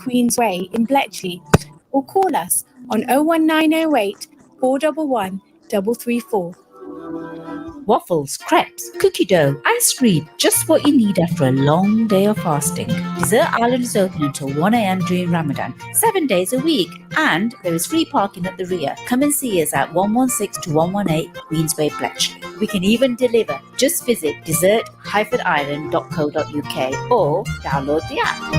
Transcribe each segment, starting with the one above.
Queens Way in Bletchley, or call us on 01908 411 334. Waffles, crepes, cookie dough, ice cream, just what you need after a long day of fasting. Dessert Island is open until 1 a.m. during Ramadan, 7 days a week, and there is free parking at the rear. Come and see us at 116 to 118 Queensway, Bletchley. We can even deliver. Just visit dessert-island.co.uk or download the app.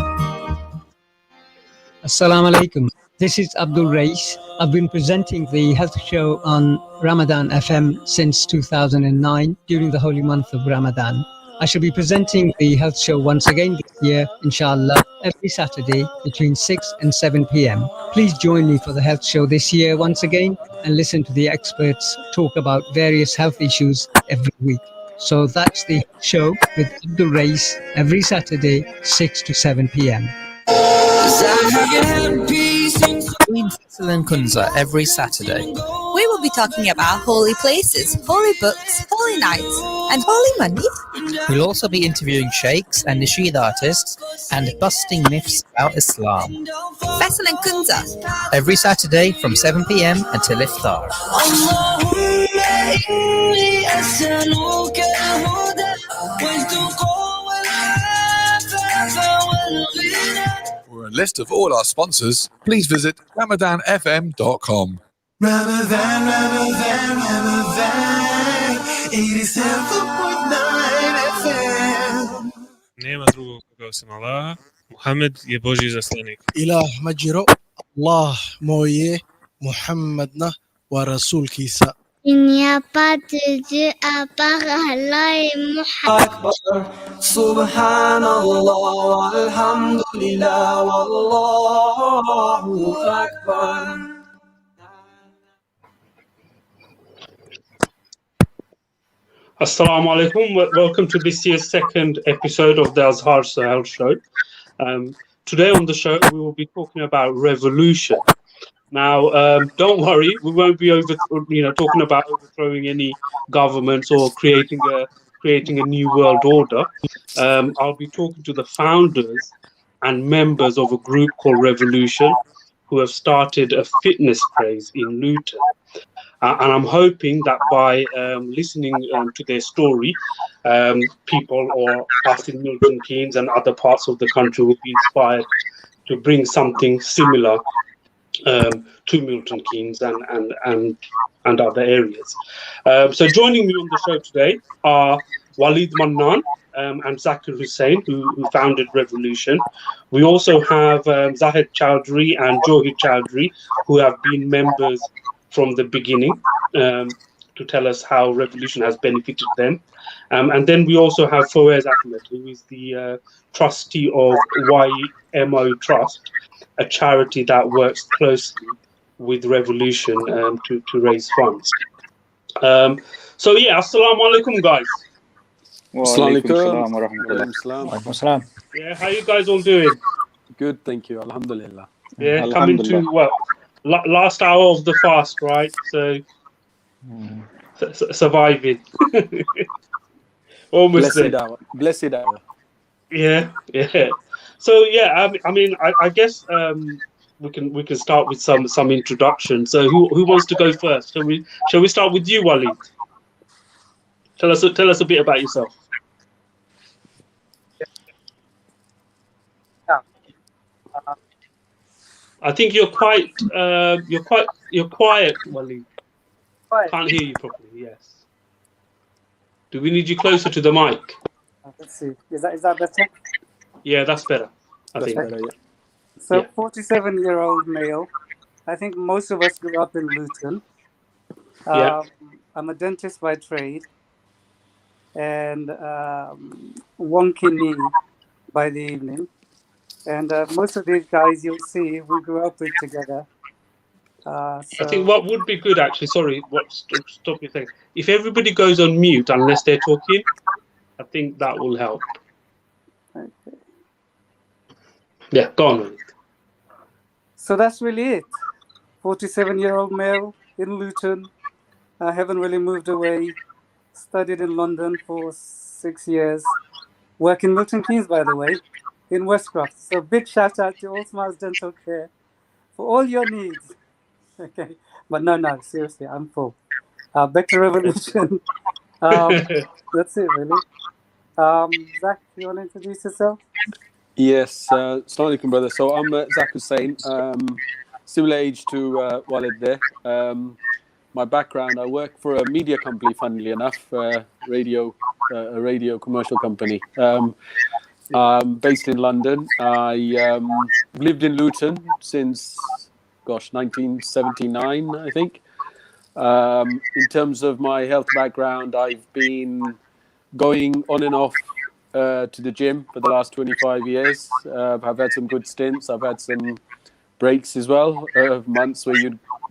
Assalamu alaikum. This is Abdul Rais. I've been presenting the health show on Ramadan FM since 2009 during the holy month of Ramadan. I shall be presenting the health show once again this year, inshallah, every Saturday between 6 and 7 p.m. Please join me for the health show this year once again and listen to the experts talk about various health issues every week. So that's the show with Abdul Rais every Saturday, 6 to 7 p.m. In Faisal and Kunza every Saturday. We will be talking about holy places, holy books, holy nights, and holy money. We'll also be interviewing sheikhs and nasheed artists and busting myths about Islam. Faisal and Kunza. Every Saturday from 7 p.m. until iftar. For a list of all our sponsors, please visit ramadanfm.com. Ramadan, 87.9 FM. Nema drugog koga osim Allaha, Muhammed je Božji zaslanik. Ilah ma jiro, Allah mooye, Muhammadna waa rasuulkiisa. Il n'y a pas de Dieu à part Allah et Muhammad. Subhanallah, walhamdulillah, wallahu akbar. Assalamu alaikum. Welcome to this year's second episode of the Azhar Sohail show. Today on the show, we will be talking about revolution. Now, don't worry, we won't be talking about overthrowing any governments or creating a new world order. I'll be talking to the founders and members of a group called Revolution, who have started a fitness craze in Luton. And I'm hoping that by listening to their story, people or us in Milton Keynes and other parts of the country will be inspired to bring something similar to Milton Keynes and other areas. So joining me on the show today are Walid Mannan and Zakir Hussain, who founded Revolution. We also have Zahid Chowdhury and Johid Chowdhury, who have been members from the beginning to tell us how Revolution has benefited them. And then we also have Fawaz Ahmed, who is the trustee of YMO Trust, a charity that works closely with Revolution to raise funds. So yeah, assalamu alaikum, guys. Assalamu alaikum. Yeah, how you guys all doing? Good, thank you. Alhamdulillah. Yeah, coming to what? Last hour of the fast, right? So surviving. Almost there. Blessed hour. Yeah. So yeah, I mean, I guess we can start with some introduction. So who wants to go first? Shall we start with you, Walid? Tell us a bit about yourself. I think you're quiet, Walid. Can't hear you properly. Yes. Do we need you closer to the mic? Let's see. Is that better? Yeah, that's better. I think. Better, yeah. So, 47-year-old male. I think most of us grew up in Luton. I'm a dentist by trade, and wonky knee by the evening. And most of these guys you'll see, we grew up with together. I think what would be good, actually, stop you saying. If everybody goes on mute unless they're talking, I think that will help. Okay. Yeah, go on. So that's really it. 47-year-old male in Luton. I haven't really moved away. Studied in London for 6 years. Work in Milton Keynes, by the way. in Westcroft. So big shout out to All Smiles Dental Care for all your needs. Okay, but no, seriously, I'm full. Back to Revolution. That's it, really. Zach, you want to introduce yourself? Yes, Assalamu alaikum, brother. So I'm Azhar Sohail, similar age to Walid there. My background, I work for a media company, funnily enough, a radio commercial company. I'm based in London. I lived in Luton since, 1979, I think. In terms of my health background, I've been going on and off to the gym for the last 25 years. I've had some good stints. I've had some breaks as well, months where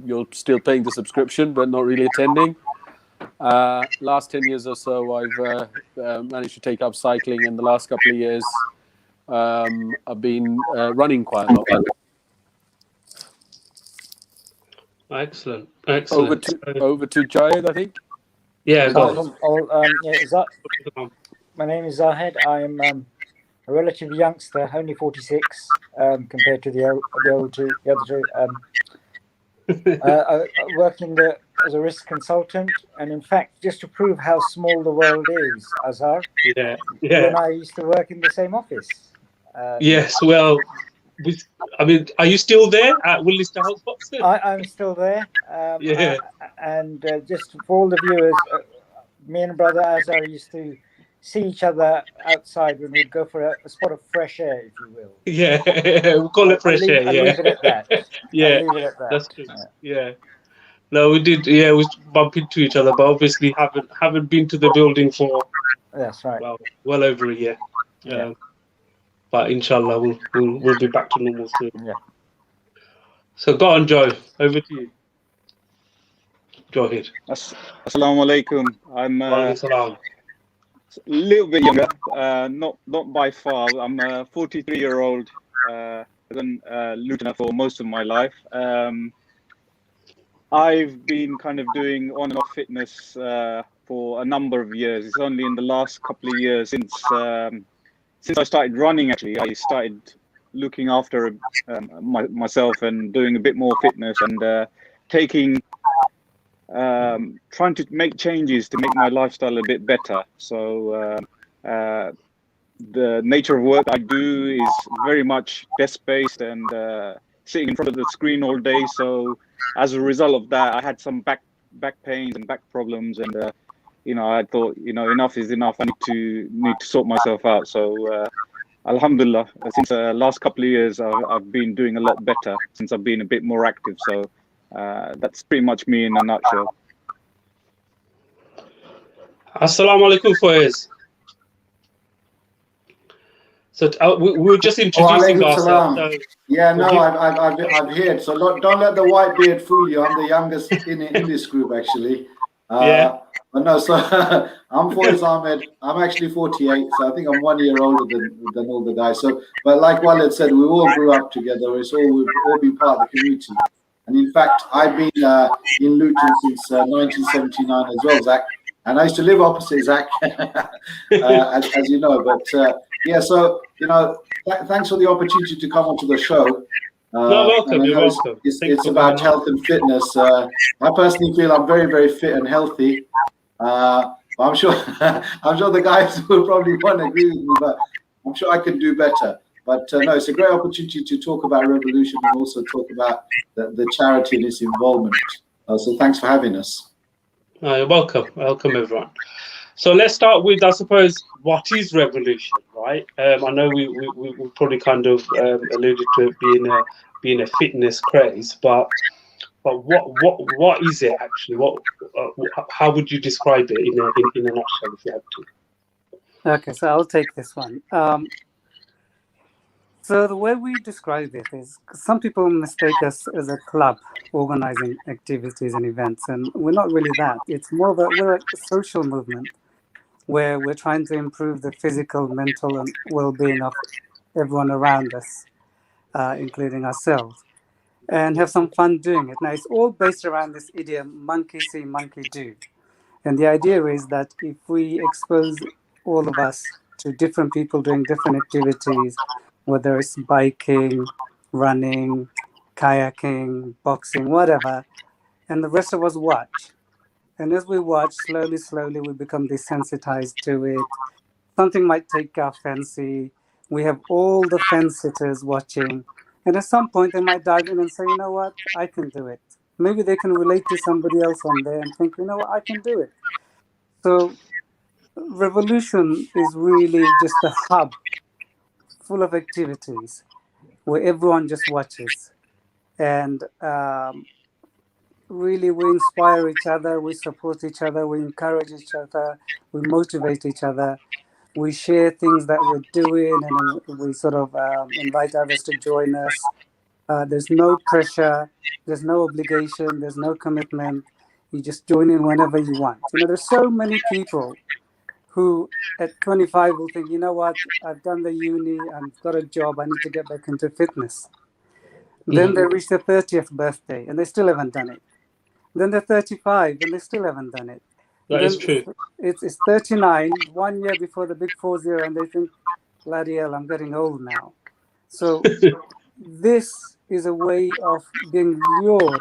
you're still paying the subscription but not really attending. Last 10 years or so, I've managed to take up cycling, and the last couple of years, I've been running quite a lot. Excellent. Over to Jayed, I think. Yeah, my name is Zahid. I'm a relative youngster, only 46 compared to the other two. Working as a risk consultant, and in fact, just to prove how small the world is, Azhar. Yeah. You and I used to work in the same office. Yes, well, are you still there at Willis to House Boxing? I'm still there. And just for all the viewers, me and brother Azhar used to see each other outside when we'd go for a spot of fresh air, if you will. Yeah, we'll call it fresh air. I'll leave it at that. Yeah, I'll leave it at that. That's good. Yeah. No, we did. Yeah, we bump into each other, but obviously haven't been to the building for. That's right. Well over a year. Yeah. But inshallah, we'll be back to normal soon. Yeah. So go on, Joe. Over to you. Go ahead. Assalamu alaikum. I'm a little bit younger, not by far. I'm a 43-year-old Lutener for most of my life. I've been kind of doing on and off fitness for a number of years. It's only in the last couple of years since I started running. Actually, I started looking after myself and doing a bit more fitness and trying to make changes to make my lifestyle a bit better. So the nature of work I do is very much desk-based and sitting in front of the screen all day. So as a result of that, I had some back pains and back problems, and I thought, enough is enough. I need to sort myself out. So alhamdulillah, since the last couple of years, I've been doing a lot better since I've been a bit more active. So that's pretty much me in a nutshell. Assalamu alaikum, Faiz. So we were just introducing ourselves. So I've heard. So don't let the white beard fool you. I'm the youngest in this group, actually. But no, so I'm Faiz Ahmed. I'm actually 48, so I think I'm 1 year older than all the guys. So, but like Walid said, we all grew up together. We've all been part of the community. And in fact, I've been in Luton since 1979 as well, Zach. And I used to live opposite Zach, as you know. But so thanks for the opportunity to come onto the show. Welcome. You're welcome. It's about health and fitness. I personally feel I'm very, very fit and healthy. I'm sure the guys will probably won't agree with me, but I'm sure I can do better. But no, it's a great opportunity to talk about Revolution and also talk about the charity and its involvement. So thanks for having us. You're welcome. Welcome, everyone. So let's start with, I suppose, what is Revolution, right? I know we probably kind of alluded to it being a fitness craze, but what is it actually? How would you describe it in a nutshell, if you had to? Okay, so I'll take this one. So the way we describe it is, some people mistake us as a club organizing activities and events, and we're not really that. It's more that we're a social movement where we're trying to improve the physical, mental, and well-being of everyone around us, including ourselves, and have some fun doing it. Now, it's all based around this idiom, monkey see, monkey do. And the idea is that if we expose all of us to different people doing different activities, whether it's biking, running, kayaking, boxing, whatever. And the rest of us watch. And as we watch, slowly, we become desensitized to it. Something might take our fancy. We have all the fence sitters watching. And at some point, they might dive in and say, you know what, I can do it. Maybe they can relate to somebody else on there and think, you know what, I can do it. So Revolution is really just a hub full of activities where everyone just watches. And really, we inspire each other, we support each other, we encourage each other, we motivate each other, we share things that we're doing, and then we sort of invite others to join us. There's no pressure, there's no obligation, there's no commitment. You just join in whenever you want. You know, there's so many people who at 25 will think, you know what, I've done the uni, I've got a job, I need to get back into fitness. Then they reach their 30th birthday and they still haven't done it. Then they're 35 and they still haven't done it. That then is true. It's 39, 1 year before the big 40, and they think, bloody hell, I'm getting old now. So this is a way of being lured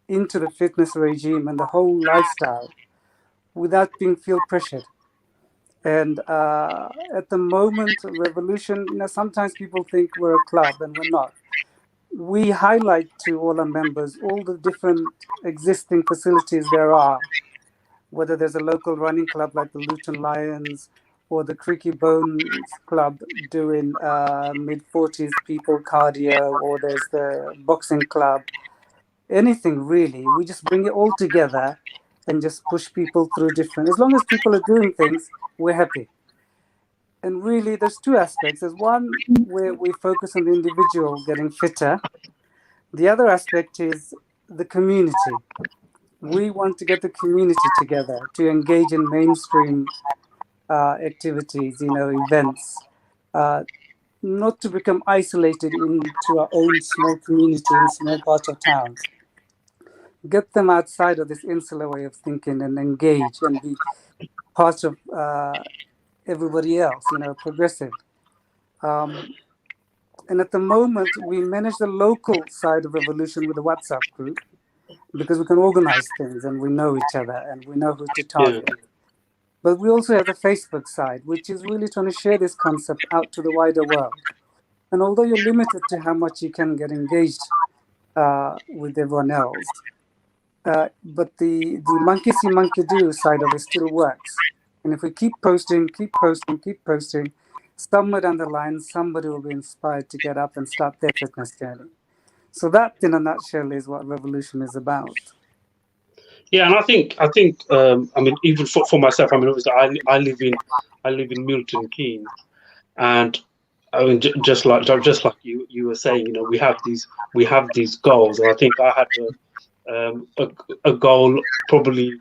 into the fitness regime and the whole lifestyle without being feel pressured. And at the moment, Revolution, you know, sometimes people think we're a club and we're not. We highlight to all our members all the different existing facilities there are, whether there's a local running club like the Luton Lions or the Creaky Bones Club doing mid-40s people cardio, or there's the boxing club, anything really. We just bring it all together and just push people through different. As long as people are doing things, we're happy. And really, there's two aspects. There's one where we focus on the individual getting fitter. The other aspect is the community. We want to get the community together to engage in mainstream activities, you know, events, not to become isolated into our own small community in small parts of towns. Get them outside of this insular way of thinking and engage and be part of everybody else, you know, progressive. And at the moment, we manage the local side of Revolution with a WhatsApp group because we can organize things and we know each other and we know who to target. Yeah. But we also have the Facebook side, which is really trying to share this concept out to the wider world. And although you're limited to how much you can get engaged with everyone else, but the monkey see, monkey do side of it still works. And if we keep posting, somewhere down the line, somebody will be inspired to get up and start their fitness journey. So that, in a nutshell, is what Revolution is about. Yeah, and I think, I mean, even for myself, I mean, obviously, I live in Milton Keynes, and I mean, just like you were saying, you know, we have these goals, and I think I had a goal probably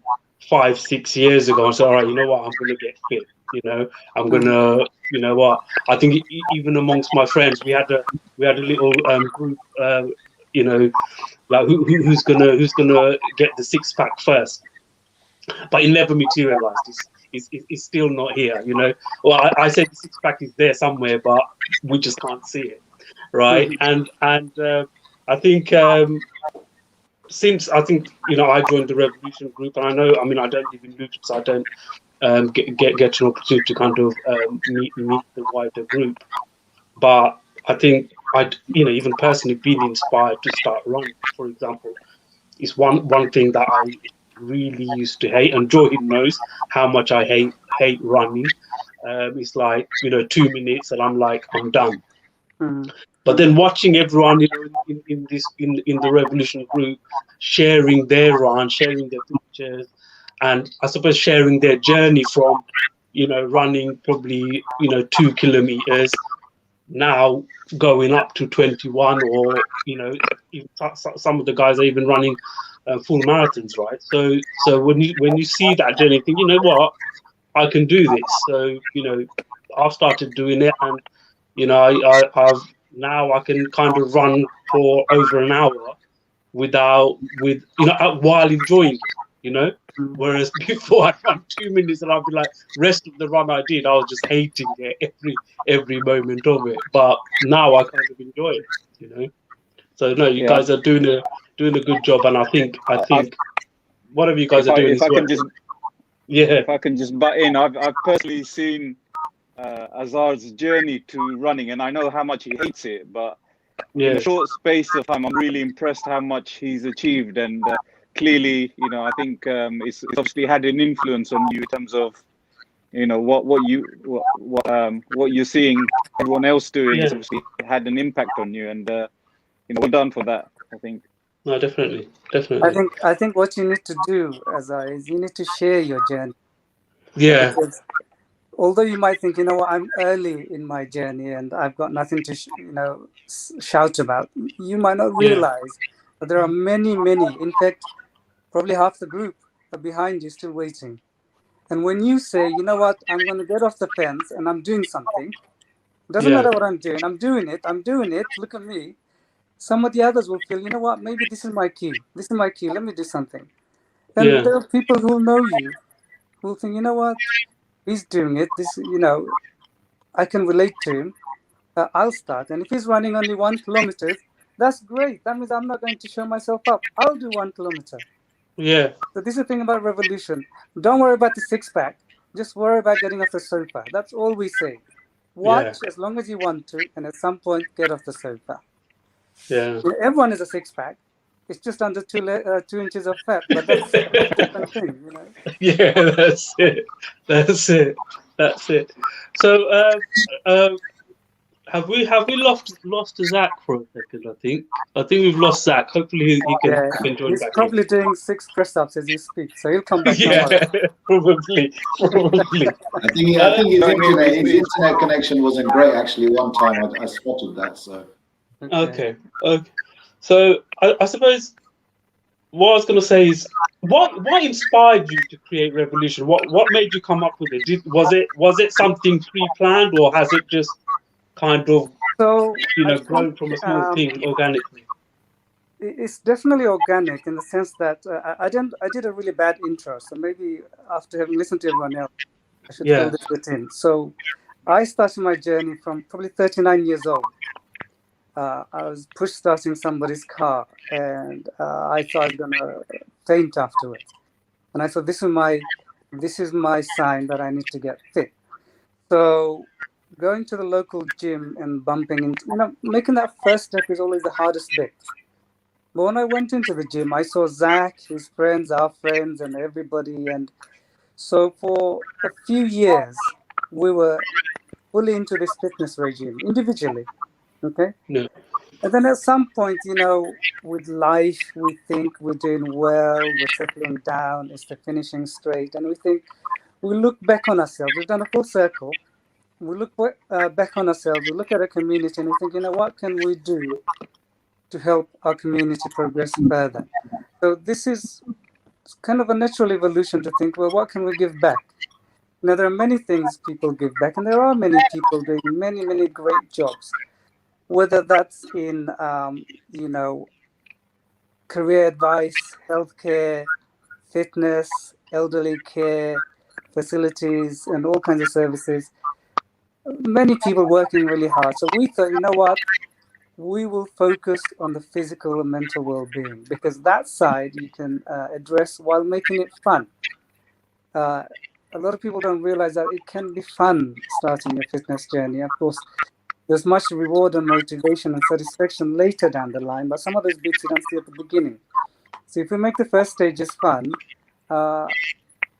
5-6 years ago. I said, all right, you know what, I'm going to get fit. You know, I'm gonna, you know what? I think even amongst my friends, we had a little group. You know, like who's gonna get the 6-pack first? But it never materialized. It's still not here. You know, well, I said the 6-pack is there somewhere, but we just can't see it, right? And I think since you know, I joined the Revolution group, and I know, I mean, I don't live in Luton, so I don't get an opportunity to kind of meet the wider group. But I think you know, even personally being inspired to start running, for example, is one thing that I really used to hate, and Joy knows how much I hate running. It's like, you know, 2 minutes and I'm done. But then watching everyone, you know, in the Revolution group sharing their run, sharing their pictures, and I suppose sharing their journey from, you know, running probably, you know, 2 kilometers, now going up to 21, or, you know, some of the guys are even running full marathons, right? So when you see that journey, you think, you know what, I can do this. So, you know, I've started doing it, and, you know, I've now I can kind of run for over an hour with you know, while enjoying it. you know. Whereas before I'd run 2 minutes and I'd be like, rest of the run I did, I was just hating it every moment of it. But now I kind of enjoy it, you know. So no, you guys are doing a good job, and I think whatever you guys are doing is working. If I can just butt in, I've personally seen Azhar's journey to running, and I know how much he hates it, but in a short space of time, I'm really impressed how much he's achieved, and clearly, you know, I think it's obviously had an influence on you in terms of, you know, what you're seeing everyone else doing. It's obviously had an impact on you, and you know, well done for that, I think. No, definitely. I think what you need to do, Azhar, is you need to share your journey. Yeah. Because although you might think, you know what, I'm early in my journey and I've got nothing to, shout about, you might not realize that there are many, in fact, probably half the group are behind you still waiting. And when you say, you know what, I'm going to get off the fence and I'm doing something, it doesn't matter what I'm doing it, look at me. Some of the others will feel, you know what, maybe this is my cue, let me do something. And there are people who know you, who think, you know what, he's doing it, I can relate to him, I'll start. And if he's running only 1 kilometer, that's great. That means I'm not going to show myself up. I'll do 1 kilometer. Yeah. So this is the thing about revolution. Don't worry about the 6-pack. Just worry about getting off the sofa. That's all we say. Watch as long as you want to, and at some point, get off the sofa. Yeah. Everyone is a 6-pack. It's just under 2 inches of fat, but that's a different thing, you know. Yeah, that's it. So, have we lost Zach for a second? I think we've lost Zach. Hopefully, he can join He's back. probably doing 6 press-ups as you speak, so he'll come back. Probably. I think his internet connection wasn't great actually. One time I spotted that. So. Okay. So I suppose what I was going to say is, what inspired you to create Revolution? What made you come up with it? Was it something pre-planned, or has it just kind of grown from a small thing organically? It's definitely organic in the sense that I did a really bad intro, so maybe after having listened to everyone else, I should fill this bit in. So I started my journey from probably 39 years old. I was push starting somebody's car, and I thought I was gonna faint afterwards. And I thought this is my sign that I need to get fit. So going to the local gym and bumping into, making that first step is always the hardest bit. But when I went into the gym, I saw Zach, his friends, our friends, and everybody. And so for a few years, we were fully into this fitness regime individually. Okay. Yeah. And then at some point, with life, we think we're doing well, we're settling down, it's the finishing straight. And we look back on ourselves. We've done a full circle. We look back on ourselves, we look at our community, and we think, what can we do to help our community progress further? So this is kind of a natural evolution to think, well, what can we give back? Now, there are many things people give back, and there are many people doing many, many great jobs, whether that's in, career advice, healthcare, fitness, elderly care, facilities, and all kinds of services. Many people working really hard. So we thought, you know what? We will focus on the physical and mental well-being, because that side you can address while making it fun. A lot of people don't realize that it can be fun starting a fitness journey. Of course, there's much reward and motivation and satisfaction later down the line, but some of those bits you don't see at the beginning. So if we make the first stages fun,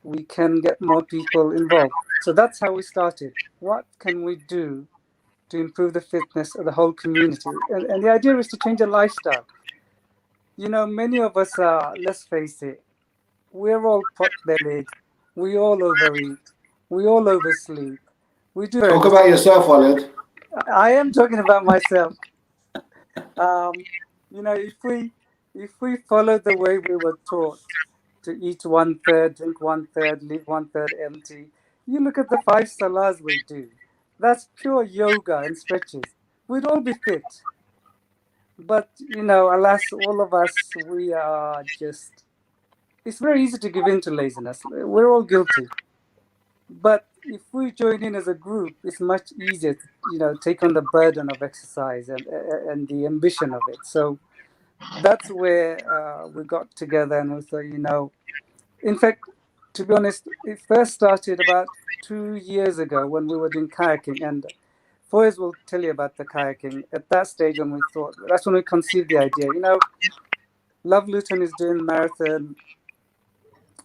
we can get more people involved. So that's how we started. What can we do to improve the fitness of the whole community? And the idea is to change a lifestyle. Many of us are, let's face it, we're all pot-bellied, we all overeat, we all oversleep. We do. Talk about yourself, Walid. I am talking about myself. If we follow the way we were taught to eat 1/3, drink 1/3, leave 1/3 empty, you look at the 5 salahs we do. That's pure yoga and stretches. We'd all be fit. But, alas, all of us, we are just, it's very easy to give in to laziness. We're all guilty. But if we join in as a group, it's much easier to, take on the burden of exercise and the ambition of it. So that's where we got together and we thought, in fact, to be honest, it first started about 2 years ago when we were doing kayaking. And Foyez will tell you about the kayaking. At that stage when we thought, that's when we conceived the idea, Love Luton is doing marathon.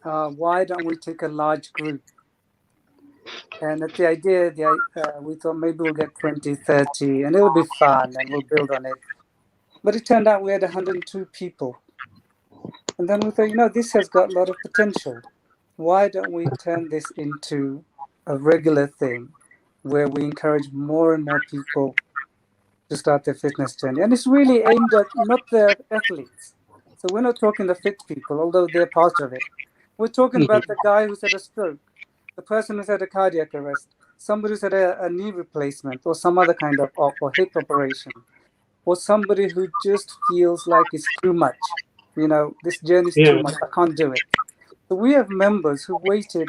Why don't we take a large group? And at the idea, we thought maybe we'll get 20, 30, and it'll be fun, and we'll build on it. But it turned out we had 102 people. And then we thought, this has got a lot of potential. Why don't we turn this into a regular thing where we encourage more and more people to start their fitness journey? And it's really aimed at not the athletes. So we're not talking the fit people, although they're part of it. We're talking about the guy who's had a stroke, the person who's had a cardiac arrest, somebody who's had a knee replacement or some other kind of op or hip operation, or somebody who just feels like it's too much. This journey's too much, I can't do it. So we have members who waited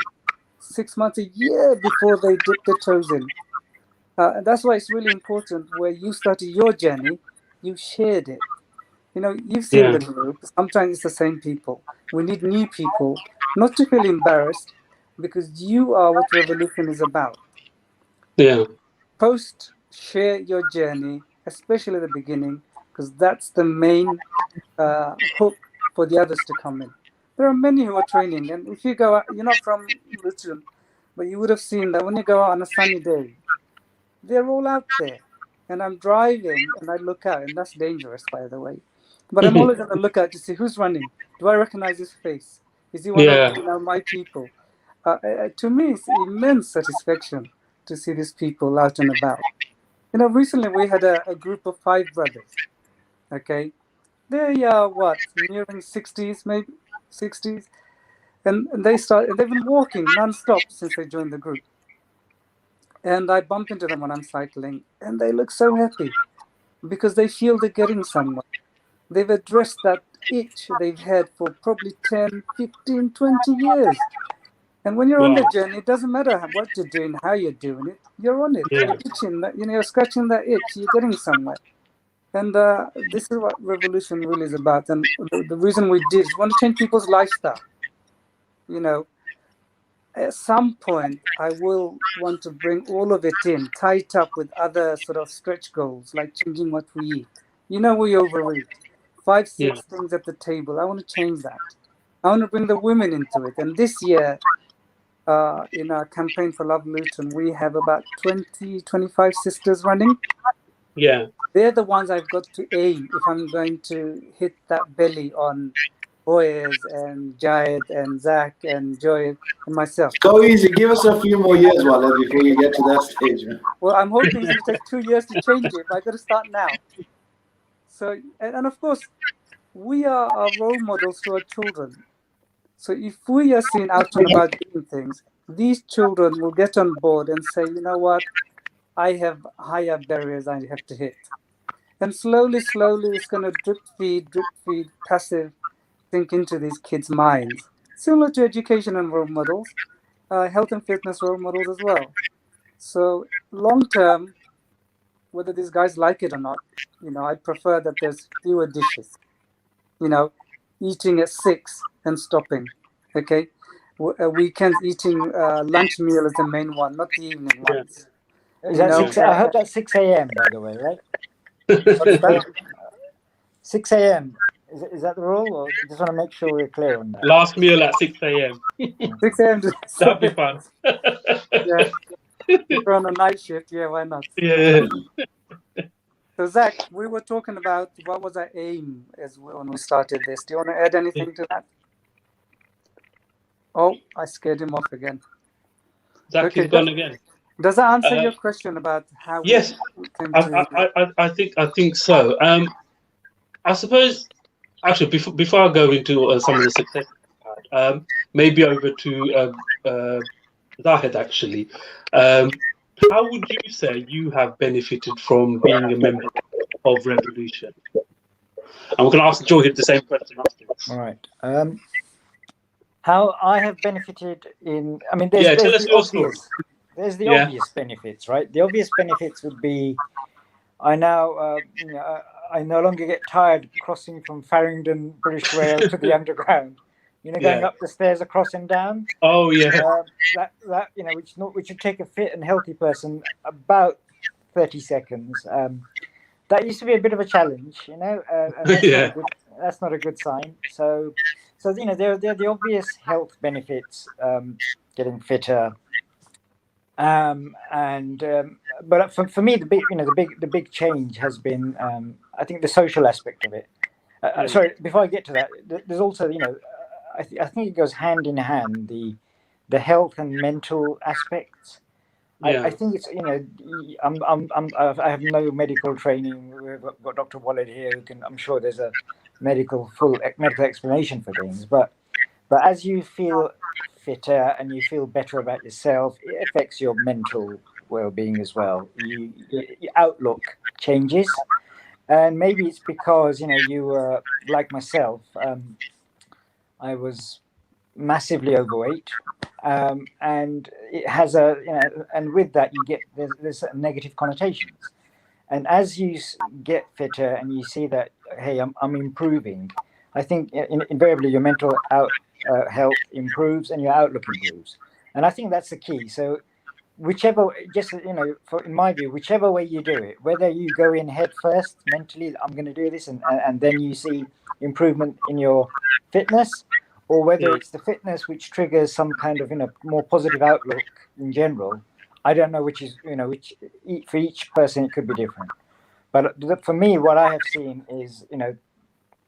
6 months, a year before they dipped their toes in. And that's why it's really important where you started your journey, you shared it. You've seen the group. Sometimes it's the same people. We need new people, not to feel embarrassed, because you are what Revolution is about. Yeah. Share your journey, especially at the beginning, because that's the main hook for the others to come in. There are many who are training, and if you go out, you're not from Luton, but you would have seen that when you go out on a sunny day, they're all out there. And I'm driving, and I look out, and that's dangerous, by the way. But I'm always going to look out to see who's running. Do I recognize his face? Is he one of my people? To me, it's immense satisfaction to see these people out and about. Recently we had a group of 5 brothers. Okay, they're nearing 60s, maybe 60s, and they've been walking non-stop since they joined the group. And I bump into them when I'm cycling, and they look so happy because they feel they're getting somewhere. They've addressed that itch they've had for probably 10, 15, 20 years. And when you're on the journey, it doesn't matter what you're doing, how you're doing it. You're on it. You're itching. You're scratching that itch. You're getting somewhere. And this is what Revolution really is about. And the reason we did is we want to change people's lifestyle. At some point, I will want to bring all of it in, tie it up with other sort of stretch goals, like changing what we eat. We overeat. 5, 6 things at the table. I want to change that. I want to bring the women into it. And this year, in our campaign for Love Luton, we have about 20, 25 sisters running. Yeah. They're the ones I've got to aim if I'm going to hit that belly on Foyez and Jayed and Zach and Joy and myself. So easy. Give us a few more years, Walid, before you get to that stage. Man. Well, I'm hoping it's going to take 2 years to change it, but I've got to start now. So, and of course, we are our role models to our children. So if we are seen out and about doing things, these children will get on board and say, you know what, I have higher barriers I have to hit. And slowly, it's going to drip feed, passive think into these kids' minds. Similar to education and role models, health and fitness role models as well. So long term, whether these guys like it or not, I prefer that there's fewer dishes. Eating at 6 and stopping. Okay, weekends eating lunch meal is the main one, not the evening ones. Is that 6? I heard that's 6 a.m. by the way, right? What's that? 6 a.m. Is that the rule? Or just want to make sure we're clear on that. Last meal at 6 a.m. 6 a.m. That'd be fun. Yeah. If you're on a night shift, yeah, why not? Yeah. So Zach, we were talking about what was our aim when we started this. Do you want to add anything to that? Oh, I scared him off again. Zach is gone again. Does that answer your question about how? Yes, I think so. I suppose actually before I go into some of the success, maybe over to Zahid actually. How would you say you have benefited from being a member of Revolution? And we're going to ask Joy the same question afterwards. All right. How I have benefited in, I mean, tell there's us the your story. obvious, there's the Yeah. obvious benefits, right? The obvious benefits would be, I now, I no longer get tired crossing from Farringdon, British Rail to the Underground. Going Yeah. up the stairs, across and down. Oh yeah. That which would take a fit and healthy person about 30 seconds. That used to be a bit of a challenge, and Yeah. that's not a good sign. So there are the obvious health benefits, getting fitter, but for me the big change has been, I think, the social aspect of it. Sorry, before I get to that, there's also I think it goes hand in hand, the health and mental aspects. Yeah. I think it's I have no medical training. We've got Dr. Walid here who can. I'm sure there's a full medical explanation for things. But as you feel fitter and you feel better about yourself, it affects your mental well-being as well. Your outlook changes, and maybe it's because you were like myself. I was massively overweight. And it has and with that you get there's certain negative connotations, and as you get fitter and you see that, hey, I'm improving, I think invariably your mental health improves and your outlook improves, and I think that's the key. So whichever, in my view, whichever way you do it, whether you go in head first mentally, I'm going to do this, and then you see improvement in your fitness, or whether it's the fitness which triggers some kind of more positive outlook in general. I don't know which is which for each person it could be different. But for me, what I have seen is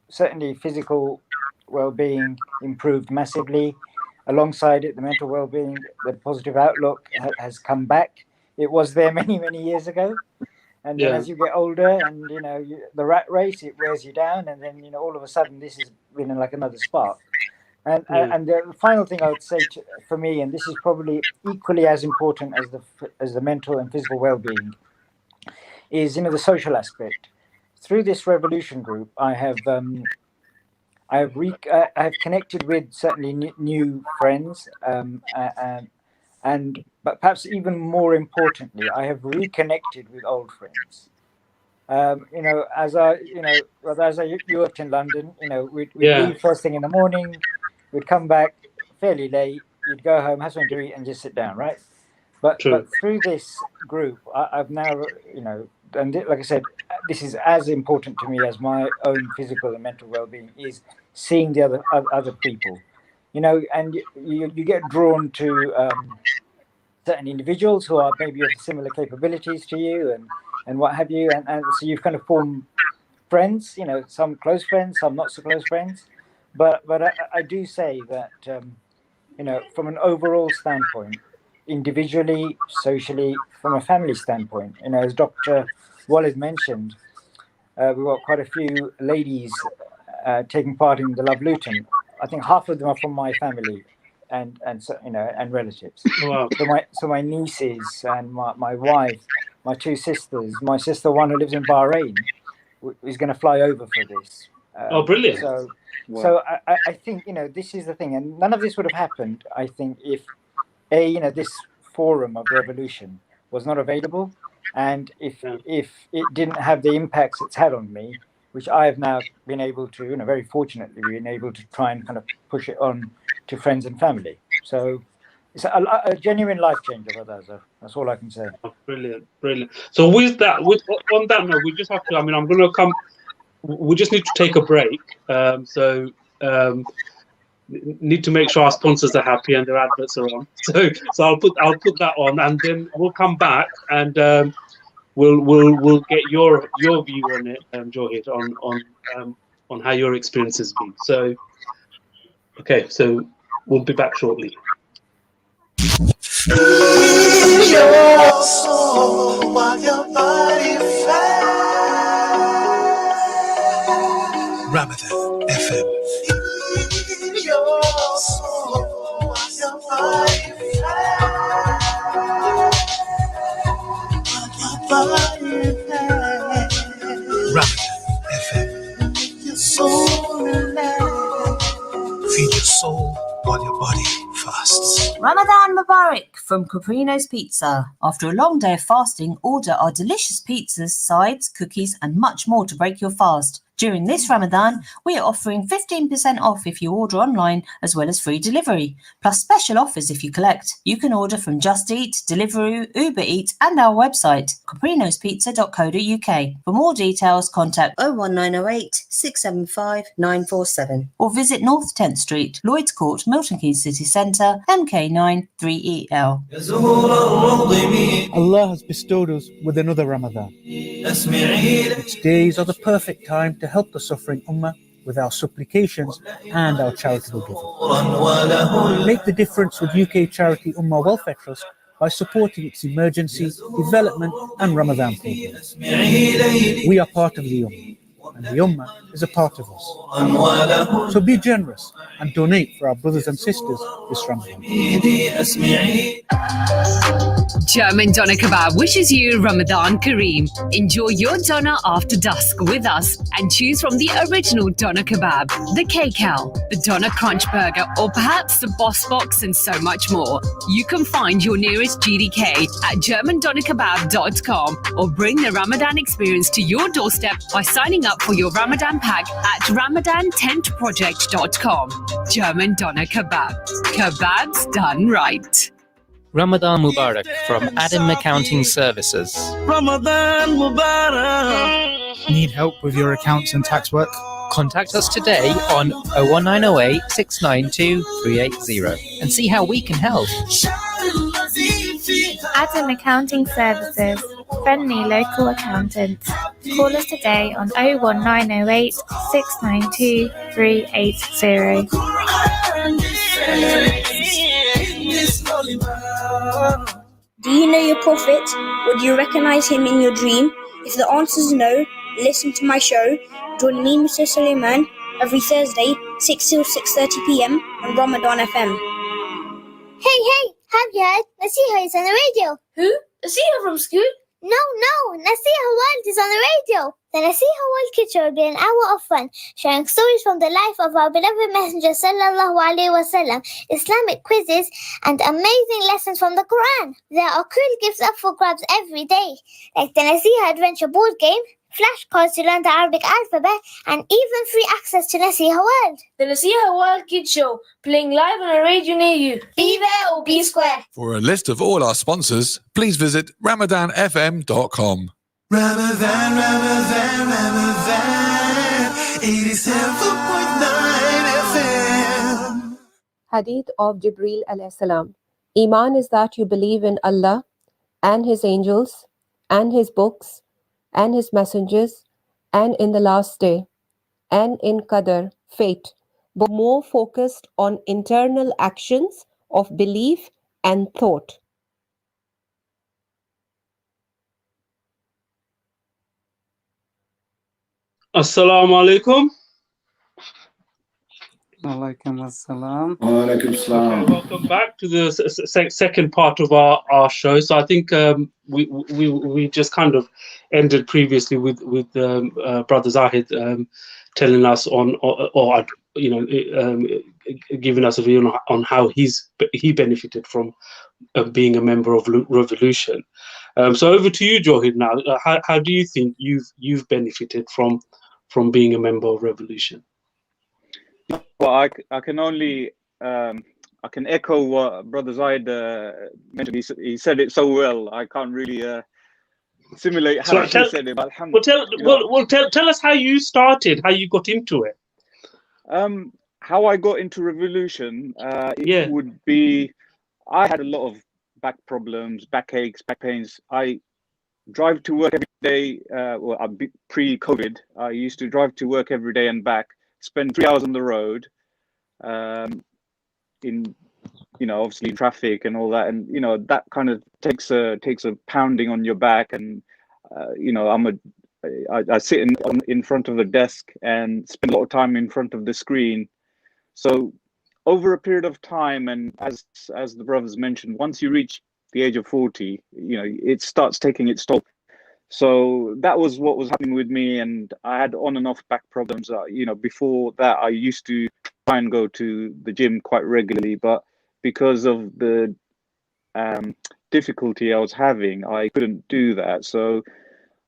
certainly physical well-being improved massively. Alongside it, the mental well-being, the positive outlook has come back. It was there many years ago, and then as you get older, and the rat race, it wears you down, and then all of a sudden this is like another spark. And the final thing I would say for me, and this is probably equally as important as the mental and physical well-being, is the social aspect. Through this revolution group, I have connected with certainly new friends, but perhaps even more importantly, I have reconnected with old friends. As you worked in London, we'd leave first thing in the morning. We'd come back fairly late. You'd go home, have something to eat, and just sit down, right? But through this group, I've now, and like I said, this is as important to me as my own physical and mental well-being is seeing the other people, and you get drawn to certain individuals who are maybe of similar capabilities to you, and what have you, and so you've kind of formed friends, some close friends, some not so close friends. But I do say that, from an overall standpoint, individually, socially, from a family standpoint, as Dr. Walid mentioned, we've got quite a few ladies taking part in the Love Luton. I think half of them are from my family and relatives. Wow. So my nieces and my wife, my two sisters, my sister, one who lives in Bahrain, is going to fly over for this. Oh, brilliant! So I think this is the thing, and none of this would have happened, I think, if this forum of revolution was not available, and if it didn't have the impacts it's had on me, which I have now been able to, very fortunately, been able to try and kind of push it on to friends and family. So it's a genuine life changer, Azhar. That's all I can say. Oh, brilliant. So on that note, we just have to. I mean, I'm going to come. We just need to take a break. Need to make sure our sponsors are happy and their adverts are on. So I'll put that on, and then we'll come back and we'll get your view on it, Johid, on how your experience has been. So okay, so we'll be back shortly. Your soul while your body Ramadan FM. Your soul while your body Ramadan FM. Your soul relax. Feed your soul while your body fasts. Ramadan Mubarak from Caprino's Pizza. After a long day of fasting, order our delicious pizzas, sides, cookies, and much more to break your fast. During this Ramadan, we are offering 15% off if you order online, as well as free delivery, plus special offers if you collect. You can order from Just Eat, Deliveroo, Uber Eats, and our website, caprinospizza.co.uk. For more details, contact 01908 675 947 or visit North 10th Street, Lloyd's Court, Milton Keynes City Centre, MK9 3EL. Allah has bestowed us with another Ramadan. Its days are the perfect time to help the suffering Ummah with our supplications and our charitable giving. Make the difference with UK charity Ummah Welfare Trust by supporting its emergency, development and Ramadan programs. We are part of the Ummah, and the Ummah is a part of us. So be generous and donate for our brothers and sisters this Ramadan. German Doner Kebab wishes you Ramadan Kareem. Enjoy your doner after dusk with us and choose from the original Doner Kebab, the K-Cal, the Doner Crunch Burger, or perhaps the Boss Box and so much more. You can find your nearest GDK at GermanDonerKebab.com or bring the Ramadan experience to your doorstep by signing up for your Ramadan pack at RamadanTentProject.com. German Doner Kebab. Kebabs done right. Ramadan Mubarak from Adam Accounting Services. Ramadan Mubarak. Need help with your accounts and tax work? Contact us today on 01908 692 380 and see how we can help. Adam Accounting Services. Friendly local accountants. Call us today on 01908 692 380. Do you know your Prophet? Would you recognize him in your dream? If the answer is no, listen to my show. Join me, Mr. Suleiman, every Thursday, 6 till 6:30 p.m. on Ramadan FM. Hey, have you heard? Nasiha is on the radio. Who? Nasiha from school? No, Nasiha World is on the radio. The Nasiha World Kids Show will be an hour of fun, sharing stories from the life of our beloved Messenger Sallallahu Alaihi Wasallam, Islamic quizzes, and amazing lessons from the Quran. There are cool gifts up for grabs every day, like the Nasiha Adventure board game, flashcards to learn the Arabic alphabet, and even free access to Nasiha World. The Nasiha World Kids Show, playing live on a radio near you. Be there or be square. For a list of all our sponsors, please visit RamadanFM.com. Ramadan, 87.9 FM. Hadith of Jibreel alayhi salam. Iman is that you believe in Allah and His angels and His books and His messengers and in the last day and in Qadar, fate, but more focused on internal actions of belief and thought. Assalamu alaikum. Alaikum assalam. Alaikum assalam. Okay, welcome back to the second part of our show. So I think we just kind of ended previously with Brother Zahid telling us giving us a view on how he benefited from being a member of Revolution. So over to you, Johid. Now, how do you think you've benefited from being a member of Revolution? Well, I can only I can echo what Brother Zaid mentioned. He said it so well. I can't really simulate how he said it. But tell us how you started, how you got into it. How I got into Revolution, it would be, I had a lot of back problems, backaches, back pains. I drive to work every day. Pre-COVID, I used to drive to work every day and back, spend 3 hours on the road, in obviously traffic and all that, and that kind of takes a pounding on your back. And I sit in front of the desk and spend a lot of time in front of the screen. So over a period of time, and as the brothers mentioned, once you reach the age of 40, it starts taking its toll. So that was what was happening with me, and I had on and off back problems. Before that, I used to try and go to the gym quite regularly, but because of the difficulty I was having, I couldn't do that. So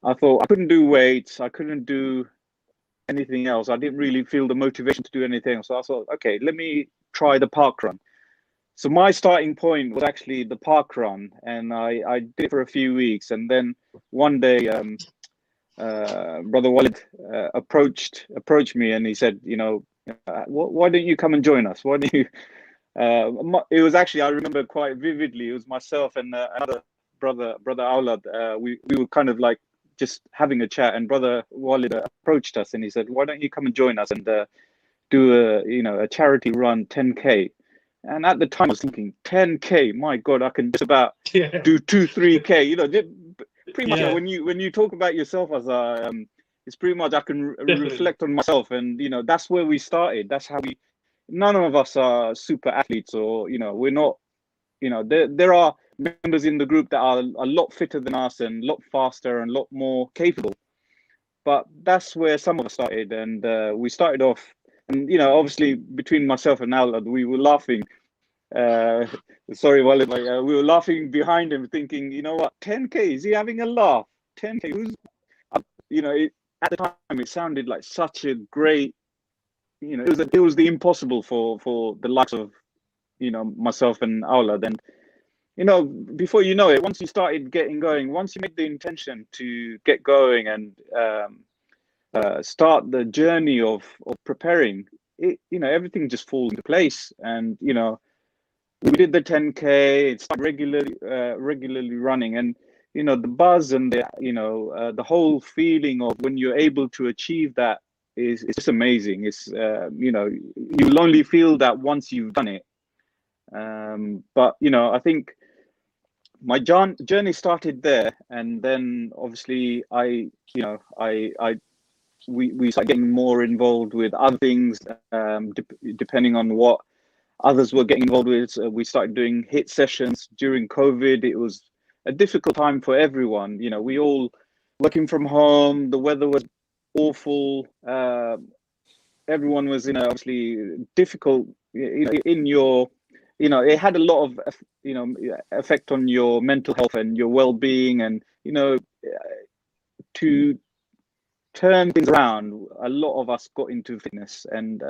I thought I couldn't do weights, I couldn't do anything else. I didn't really feel the motivation to do anything. So I thought, okay, let me try the park run. So my starting point was actually the park run, and I did it for a few weeks, and then one day, Brother Walid approached me, and he said, why don't you come and join us? Why don't you? It was actually, I remember quite vividly. It was myself and another brother Aulad. We were kind of like just having a chat, and Brother Walid approached us, and he said, "Why don't you come and join us and do a charity run, 10K?" And at the time, I was thinking, 10K, my God, I can just about do 2-3K. Pretty much when you talk about yourself as it's pretty much I can reflect on myself, and that's where we started. That's how none of us are super athletes, or we're not. There are members in the group that are a lot fitter than us and a lot faster and a lot more capable. But that's where some of us started, and we started off. And obviously, between myself and Al, we were laughing. Sorry, Walid, we were laughing behind him, thinking, you know what, 10K? Is he having a laugh? 10K? Who's? At the time, it sounded like such a great. It was the impossible for the likes of, myself and Aulad. And before you know it, once you started getting going, once you made the intention to get going and start the journey of preparing, everything just falls into place. And we did the 10K. It started regularly running, and the buzz and the whole feeling of when you're able to achieve that is just amazing. It's you'll only feel that once you've done it. But I think my journey started there, and then obviously we started getting more involved with other things, depending on what others were getting involved with. So we started doing HIIT sessions during COVID. It was a difficult time for everyone. We all working from home. The weather was awful. Everyone was obviously difficult. In your, it had a lot of effect on your mental health and your well-being, and to turn things around, a lot of us got into fitness, and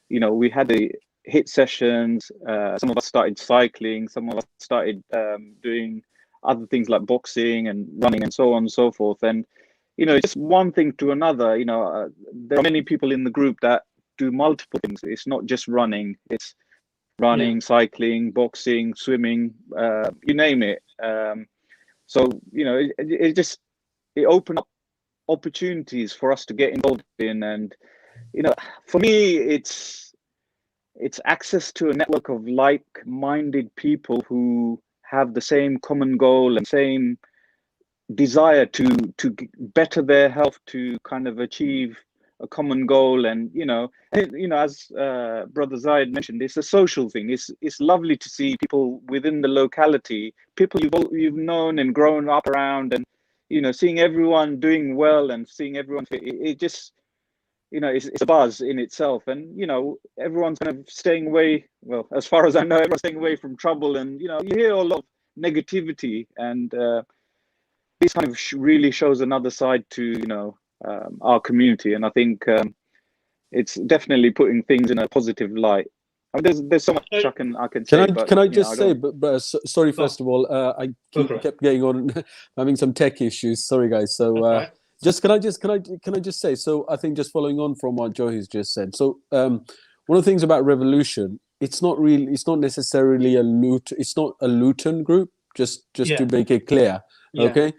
we had the HIIT sessions. Some of us started cycling, some of us started doing other things like boxing and running and so on and so forth. And just one thing to another. There are many people in the group that do multiple things. It's not just running, it's running, cycling, boxing, swimming, you name it. So it opened up opportunities for us to get involved in. And for me, it's access to a network of like-minded people who have the same common goal and same desire to better their health, to kind of achieve a common goal. And as Brother Zaid mentioned, it's a social thing. It's lovely to see people within the locality, people you've known and grown up around, and seeing everyone doing well and seeing everyone fit. It just it's a buzz in itself. And everyone's kind of staying away, well, as far as I know, everyone's staying away from trouble. And you hear a lot of negativity, and this kind of really shows another side to our community. And I think it's definitely putting things in a positive light. I mean, there's so much I can say. Can I just say, sorry, first of all, I kept getting on having some tech issues. Sorry, guys. So can I just say? So I think just following on from what Joe has just said. So one of the things about Revolution, it's not necessarily it's not a Luton group. Just to make it clear, okay.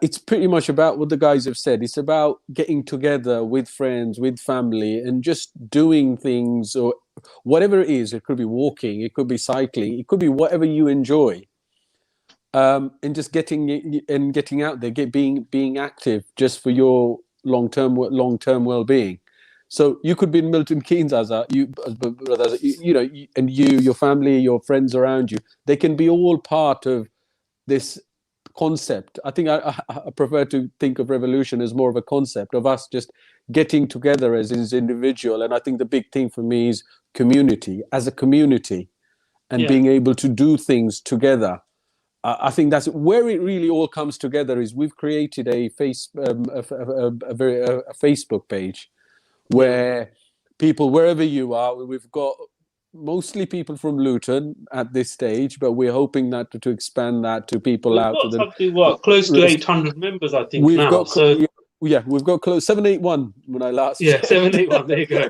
It's pretty much about what the guys have said. It's about getting together with friends, with family, and just doing things, or whatever it is. It could be walking, it could be cycling, it could be whatever you enjoy, and just getting out there, being active, just for your long-term well-being. So you could be in Milton Keynes, Azhar, and your family, your friends around you, they can be all part of this concept. I think I prefer to think of revolution as more of a concept of us just getting together as individual. And I think the big thing for me is community, as a community, and being able to do things together. I think that's where it really all comes together. Is we've created a Facebook page where people, wherever you are, we've got mostly people from Luton at this stage, but we're hoping that to expand that to people We've out got to the something close to 800 members, I think. we've now. got So we've got close 781 when I last yeah, checked. 781. There you go.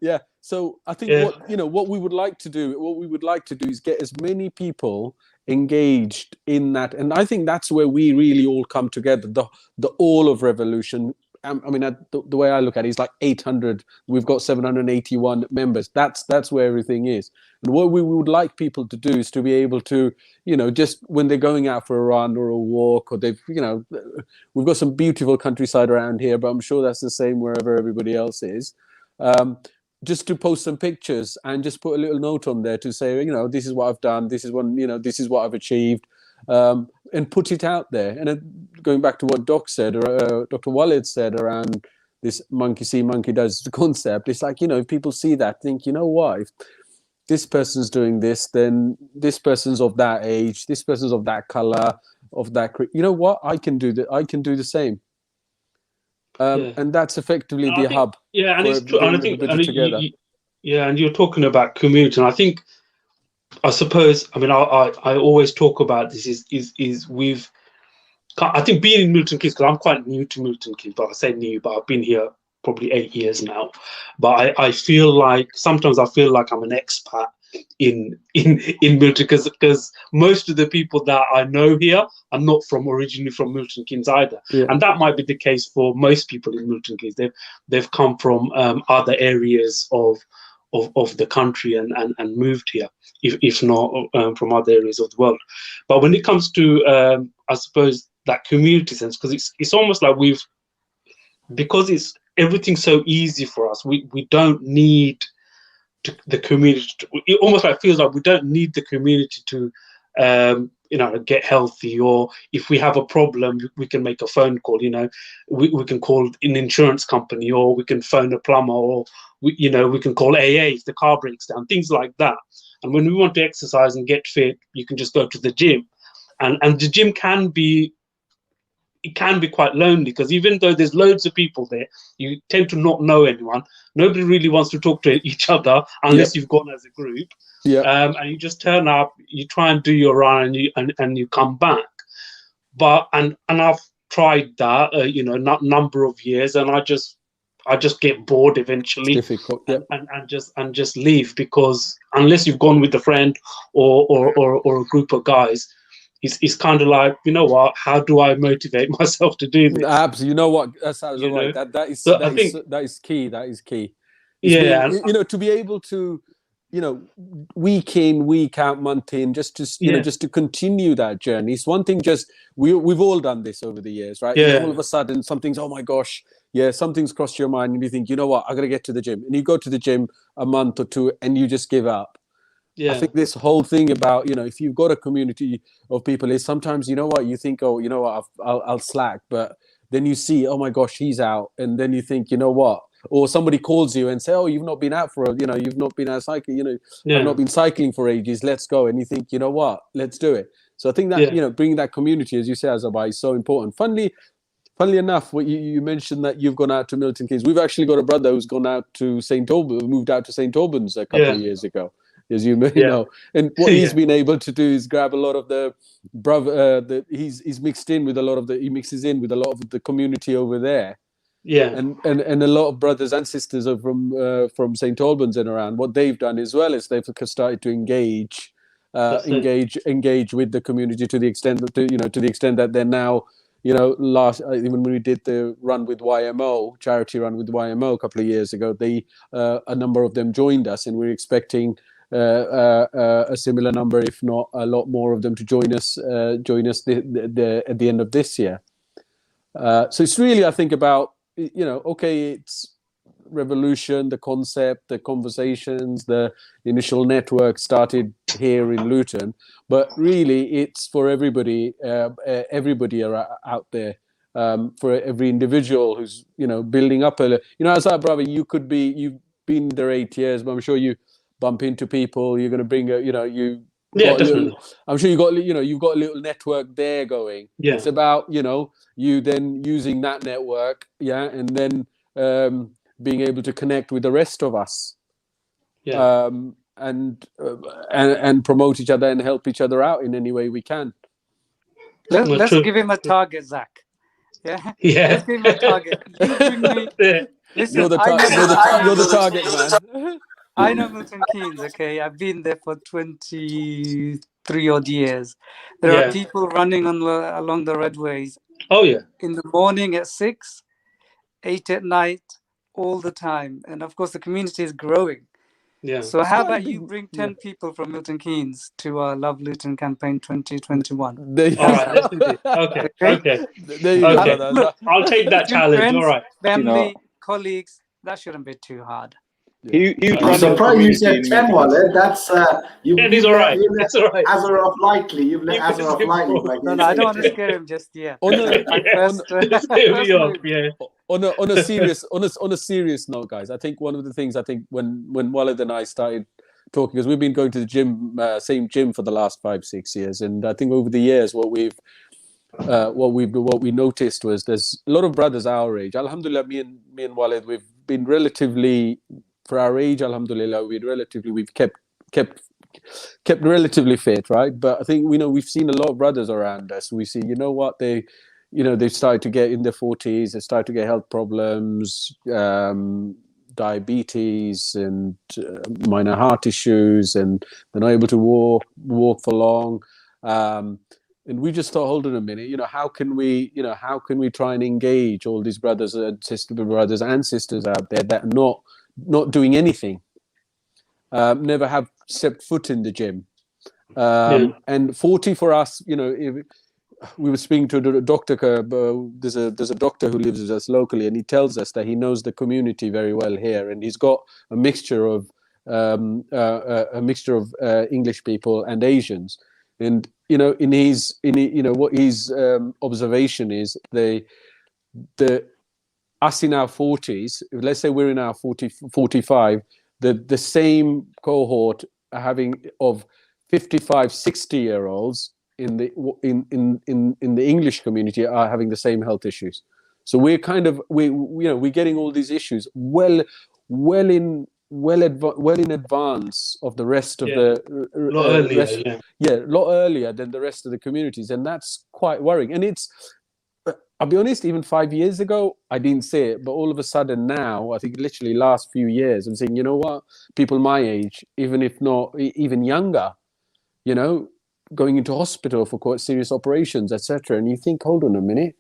Yeah. So I think what we would like to do is get as many people engaged in that, and I think that's where we really all come together. The all of revolution. I mean, the way I look at it is like 800. We've got 781 members. That's where everything is. And what we would like people to do is to be able to, just when they're going out for a run or a walk, or they've, we've got some beautiful countryside around here, but I'm sure that's the same wherever everybody else is. Just to post some pictures and just put a little note on there to say, this is what I've done. This is this is what I've achieved. And put it out there. And going back to what Doc said, or Dr. Walid said around this monkey see, monkey does concept, it's like, if people see that, think, what, if this person's doing this, then this person's of that age, this person's of that color, of that, what, I can do that. I can do the same. And that's effectively the hub. Yeah, and it's true. And I think, together. And you're talking about community, and I think, I suppose, I mean, I always talk about this is we've, I think being in Milton Keynes, because I'm quite new to Milton Keynes, but I say new, but I've been here probably 8 years now. But I feel like, sometimes I feel like I'm an expat in Milton, because most of the people that I know here are not originally from Milton Keynes either. Yeah. And that might be the case for most people in Milton Keynes. They've come from other areas of the country and moved here, if not from other areas of the world. But when it comes to, I suppose, that community sense, because it's almost like because everything's so easy for us, we don't need the community. It almost like feels like we don't need the community to, get healthy, or if we have a problem, we can make a phone call. We can call an insurance company, or we can phone a plumber, or we can call AA if the car breaks down, things like that. And when we want to exercise and get fit, you can just go to the gym, and the gym can be quite lonely, because even though there's loads of people there, you tend to not know anyone. Nobody really wants to talk to each other unless you've gone as a group. And you just turn up, you try and do your run, and you come back. But and I've tried that, number of years, and I just get bored eventually. It's difficult, and just leave, because unless you've gone with a friend or a group of guys, it's kind of like, what? How do I motivate myself to do this? Absolutely. You know what? That sounds right. That is key. That is key. To be able to, week in, week out, month in, just to continue that journey. It's one thing. Just we've all done this over the years, right? Yeah. All of a sudden, something's, oh my gosh, something's crossed your mind, and you think, what? I got to get to the gym, and you go to the gym a month or two, and you just give up. I think this whole thing about, if you've got a community of people, is sometimes, you think, I'll slack, but then you see, oh my gosh, he's out. And then you think, or somebody calls you and say, oh, you've not been out you've not been out cycling, I've not been cycling for ages. Let's go. And you think, let's do it. So I think that, bringing that community, as you say, Azhar, is so important. Funnily enough, what you mentioned that you've gone out to Milton Keynes. We've actually got a brother who's gone out to moved out to St. Albans a couple of years ago, as you may know. And what he's been able to do is grab a lot of he's mixed in with he mixes in with a lot of the community over there. Yeah. And a lot of brothers and sisters are from St. Albans and around. What they've done as well is they've started to engage with the community to the extent that they're now, when we did the run with YMO, charity run with YMO a couple of years ago, a number of them joined us, and we're expecting a similar number, if not a lot more of them, to join us at the end of this year. So it's really, I think, about, it's revolution, the concept, the conversations, the initial network started here in Luton. But really, it's for everybody. Everybody are out there. For every individual who's building up Azhar, brother, you've been there 8 years, but I'm sure you bump into people. You're going to bring definitely. I'm sure you've got a little network there going. Yeah. It's about you then using that network, and then being able to connect with the rest of us, and promote each other and help each other out in any way we can. Let's give him a target, Zach. Yeah. Let's give him a target. You bring me. Listen, you're the target, man. I know Milton Keynes. Okay, I've been there for 23 odd years. There are people running along the redways. Oh yeah. In the morning at 6, 8 at night, all the time, and of course the community is growing. Yeah. So how about you bring 10 people from Milton Keynes to our Love Luton campaign 2021? All right, let's do this. Okay. There you go, brother. Look, I'll take that challenge. Friends, All right. family, colleagues. That shouldn't be too hard. I'm surprised you said 10, Walid. That's he's all right. That's all right. Azhar off lightly. You've let Azhar off lightly. No, I don't want to scare him just yet. On a serious note, guys, I think one of the things when Walid and I started talking, because we've been going to the gym, same gym for the last 5-6 years, and I think over the years what we noticed was there's a lot of brothers our age. Alhamdulillah, me and Walid, we've been relatively, for our age, alhamdulillah, we've kept relatively fit, right? But I think we've seen a lot of brothers around us. We see, they've started to get in their 40s, they start to get health problems, diabetes and minor heart issues, and they're not able to walk for long. And we just thought, hold on a minute, how can we try and engage all these brothers and sisters out there that are not doing anything, never have stepped foot in the gym. And 40 for us, if we were speaking to a doctor, there's a doctor who lives with us locally, and he tells us that he knows the community very well here, and he's got a mixture of English people and Asians. And what his observation is, us in our 40s, let's say we're in our 45, the same cohort of 55, 60-year-olds in the English community are having the same health issues. So we're we're getting all these issues well in advance of the rest of a lot earlier than the rest of the communities, and that's quite worrying. And I'll be honest, even 5 years ago I didn't see it, but all of a sudden now, I think literally last few years, I'm saying, you know what, people my age, even if not even younger, going into hospital for quite serious operations, etc. And you think, hold on a minute,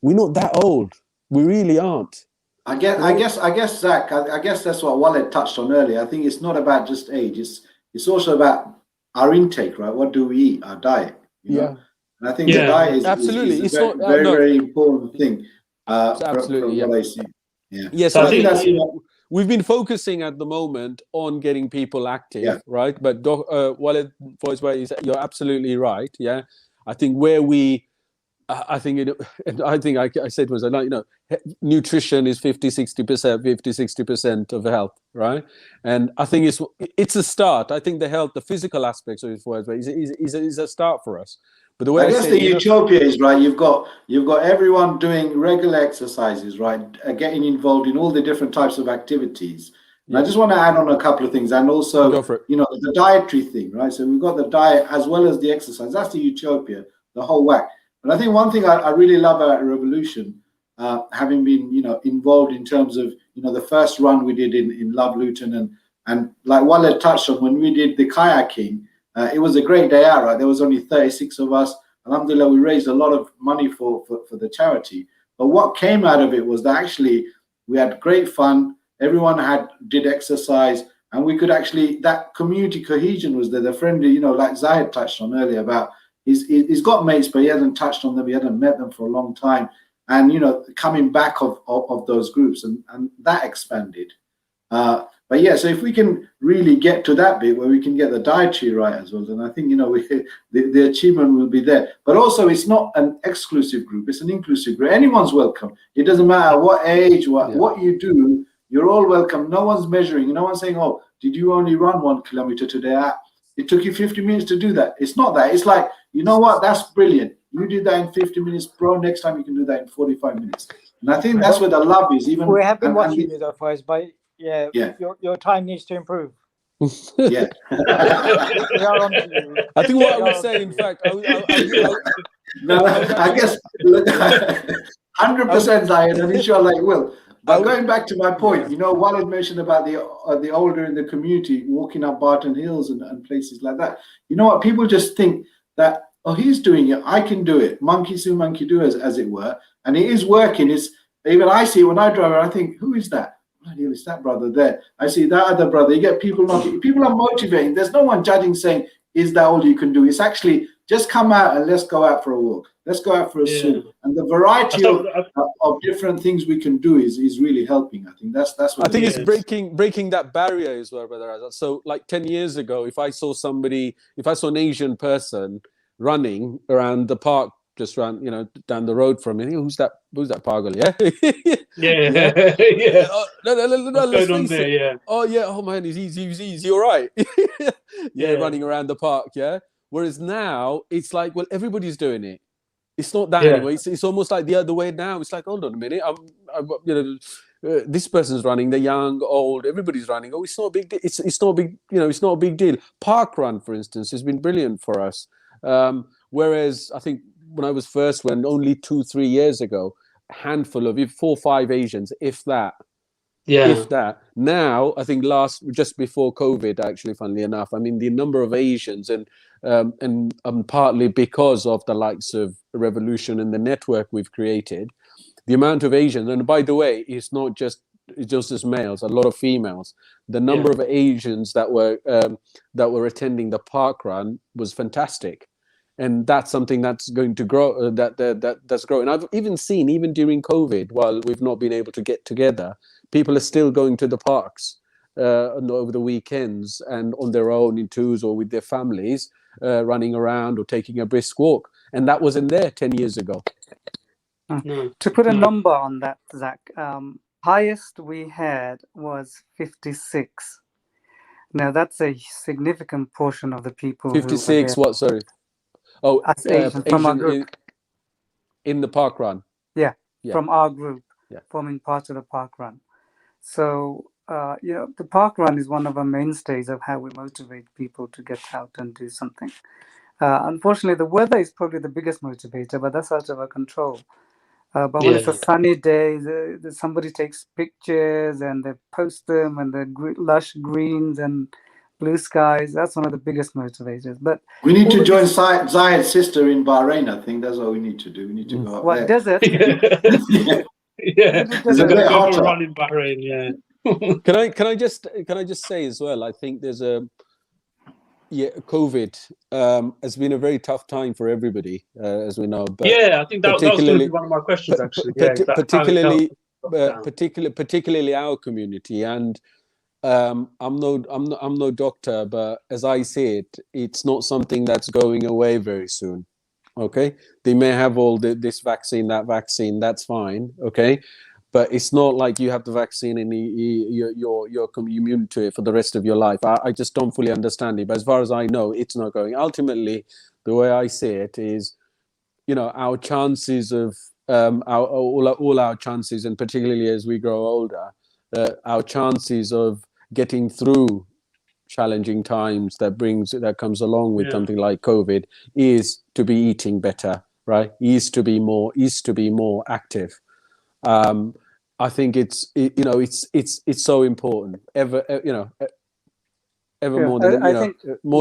we're not that old, we really aren't. I guess, Zach. I guess that's what Walid touched on earlier. I think it's not about just age. It's also about our intake, right? What do we eat? Our diet. You know? And I think the diet is a very important thing. Absolutely, from what I see. Yeah. Yes, I think that's we've been focusing at the moment on getting people active, right? But Walid, you're absolutely right. Yeah, I think I said was nutrition is 50-60% of health, right? And I think it's a start. I think the physical aspects of it is a start for us. But the way I guess the utopia is, right, you've got everyone doing regular exercises, right, getting involved in all the different types of activities. And I just want to add on a couple of things, and also the dietary thing, right? So we've got the diet as well as the exercise. That's the utopia, the whole whack. But I think one thing I really love about Revolution, having been involved in terms of the first run we did in Love Luton, and like Walid touched on, when we did the kayaking, it was a great day out, right? There was only 36 of us. Alhamdulillah, we raised a lot of money for the charity. But what came out of it was that actually we had great fun. Everyone did exercise, and we could that community cohesion was there. The friendly, like Zahid touched on earlier about he's got mates, but he hasn't touched on them. He hasn't met them for a long time. and coming back of those groups, and that expanded. But yeah, so if we can really get to that bit where we can get the dietary right as well, then I think the achievement will be there. But also, it's not an exclusive group; it's an inclusive group. Anyone's welcome. It doesn't matter what age, what you do. You're all welcome. No one's measuring. No one's saying, "Oh, did you only run 1 kilometer today? It took you 50 minutes to do that." It's not that. It's like, you know what? That's brilliant. You did that in 50 minutes, bro. Next time you can do that in 45 minutes. And I think that's where the love is. Even we have been watching you, though, Faiz, but yeah, your time needs to improve. Yeah. We are on to you. I think what I would say, in fact, I guess 100% Zion, and inshallah it will. But going back to my point, Walid mentioned about the older in the community walking up Barton Hills and places like that. You know what? People just think that, oh, he's doing it, I can do it. Monkey see, monkey do, as it were. And it is working. Even I see it when I drive around, I think, who is that? Bloody hell, it's that brother there. I see that other brother. You get people knocking. People are motivating. There's no one judging saying, is that all you can do? It's actually just come out and let's go out for a walk. Let's go out for a swim. And the variety of different things we can do is really helping. I think that's what I think it's breaking that barrier as well, brother Azhar. So like 10 years ago, if I saw an Asian person running around the park, just around, down the road from me, who's that pagal? Yeah. Oh, no, let's face it. Yeah. Oh yeah. Oh man, he's all right. Running around the park. Yeah. Whereas now it's like, well, everybody's doing it. It's not that anyway. It's almost like the other way now. It's like, hold on a minute. This person's running. The young, old, everybody's running. Oh, it's not a big deal. It's not a big. It's not a big deal. Park run, for instance, has been brilliant for us. Whereas I think when I was first went only 2-3 years ago, a handful of 4 or 5 Asians, if that. Yeah. If that. Now, I think just before COVID, actually, funnily enough, I mean, the number of Asians and partly because of the likes of Revolution and the network we've created, the amount of Asians, and by the way, it's not just as males, a lot of females. The number of Asians that were attending the park run was fantastic. And that's something that's going to grow, that's growing. I've even seen, even during COVID, while we've not been able to get together, people are still going to the parks over the weekends and on their own in twos or with their families, running around or taking a brisk walk. And that wasn't there 10 years ago. To put a number on that, Zach, highest we had was 56. Now, that's a significant portion of the people 56, what, sorry? Oh, Asian from our group. In the park run. Yeah, from our group, forming part of the park run. So, the park run is one of our mainstays of how we motivate people to get out and do something. Unfortunately, the weather is probably the biggest motivator, but that's out of our control. But when it's a sunny day, somebody takes pictures and they post them, and the lush greens and blue skies. That's one of the biggest motivators. But we need to join Zayed's sister in Bahrain. I think that's what we need to do. We need to go up there. Desert? It's a bit hotter. Run in Bahrain. Yeah. Can I just say as well? I think there's COVID has been a very tough time for everybody, as we know. But I think that was going to be one of my questions actually. Particularly our community, and I'm no doctor, but as I see it, it's not something that's going away very soon. Okay, they may have all this vaccine, that vaccine, that's fine. Okay, but it's not like you have the vaccine and you're immune to it for the rest of your life. I just don't fully understand it. But as far as I know, it's not going. Ultimately, the way I see it is, our chances of all our chances, and particularly as we grow older, our chances of getting through challenging times that comes along with something like COVID is to be eating better, right? Is to be more active. I think it's so important. More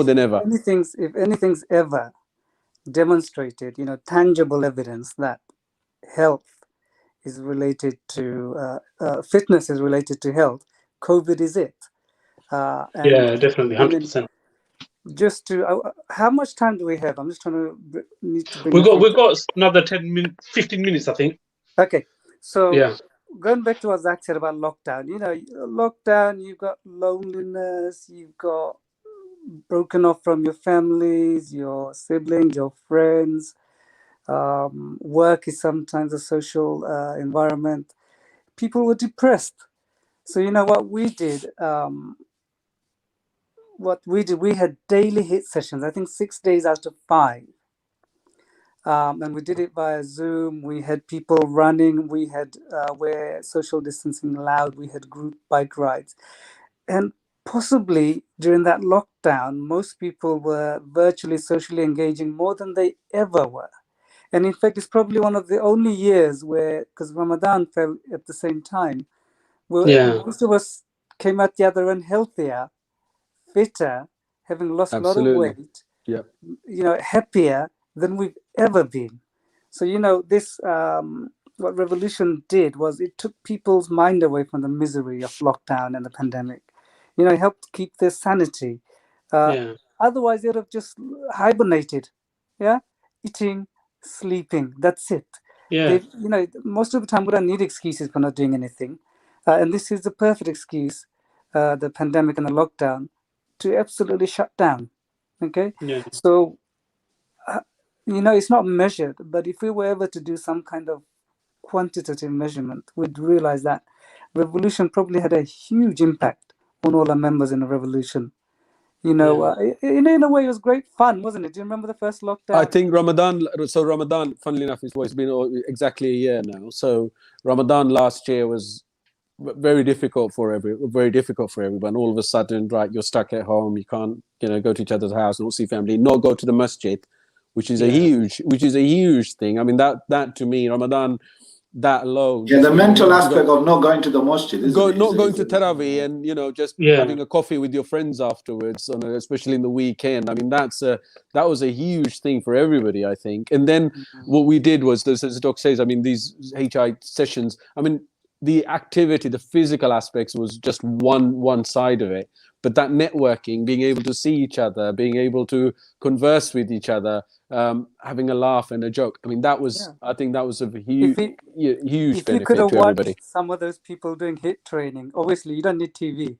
than ever. If anything's ever demonstrated, tangible evidence that health is related to fitness is related to health, COVID is it. Definitely, 100%. Just to, how much time do we have? I'm just trying to need to bring. We've got another 15 minutes, I think. Okay, so Yeah. going back to what Zach said about lockdown, lockdown, you've got loneliness, you've got broken off from your families, your siblings, your friends. Work is sometimes a social environment. People were depressed. So what we did. We had daily hit sessions. I think 6 days out of 5. And we did it via Zoom. We had people running. We had where social distancing allowed. We had group bike rides, and possibly during that lockdown, most people were virtually socially engaging more than they ever were. And in fact, it's probably one of the only years where, because Ramadan fell at the same time, where Yeah. most of us came out the other end healthier, fitter, having lost a lot of Absolutely. weight, Yeah. happier than we've ever been. So, this, what Revolution did was it took people's mind away from the misery of lockdown and the pandemic. It helped keep their sanity. Yeah. Otherwise, they'd have just hibernated. Yeah, eating, sleeping. That's it. Yeah. Most of the time we don't need excuses for not doing anything, and this is the perfect excuse, the pandemic and the lockdown, to absolutely shut down. Okay, Yeah. so it's not measured, but if we were ever to do some kind of quantitative measurement, we'd realize that Revolution probably had a huge impact on all our members in the Revolution. In a way, it was great fun, wasn't it? Do you remember the first lockdown? I think Ramadan, funnily enough, it's been exactly a year now. So Ramadan last year was very difficult for everyone. All of a sudden, right, you're stuck at home. You can't, go to each other's house, not see family, not go to the masjid, which is a huge thing. I mean, that to me, Ramadan, that alone. Yeah, the mental aspect of not going to the masjid, not going to Taraweeh and just having a coffee with your friends afterwards, especially in the weekend. I mean, that was a huge thing for everybody, I think. And then what we did was, as the doc says, I mean, these HI sessions, I mean, the activity, the physical aspects was just one side of it. But that networking, being able to see each other, being able to converse with each other, having a laugh and a joke. I mean, I think that was a huge benefit if you could have to everybody. watched some of those people doing HIIT training, obviously you don't need TV.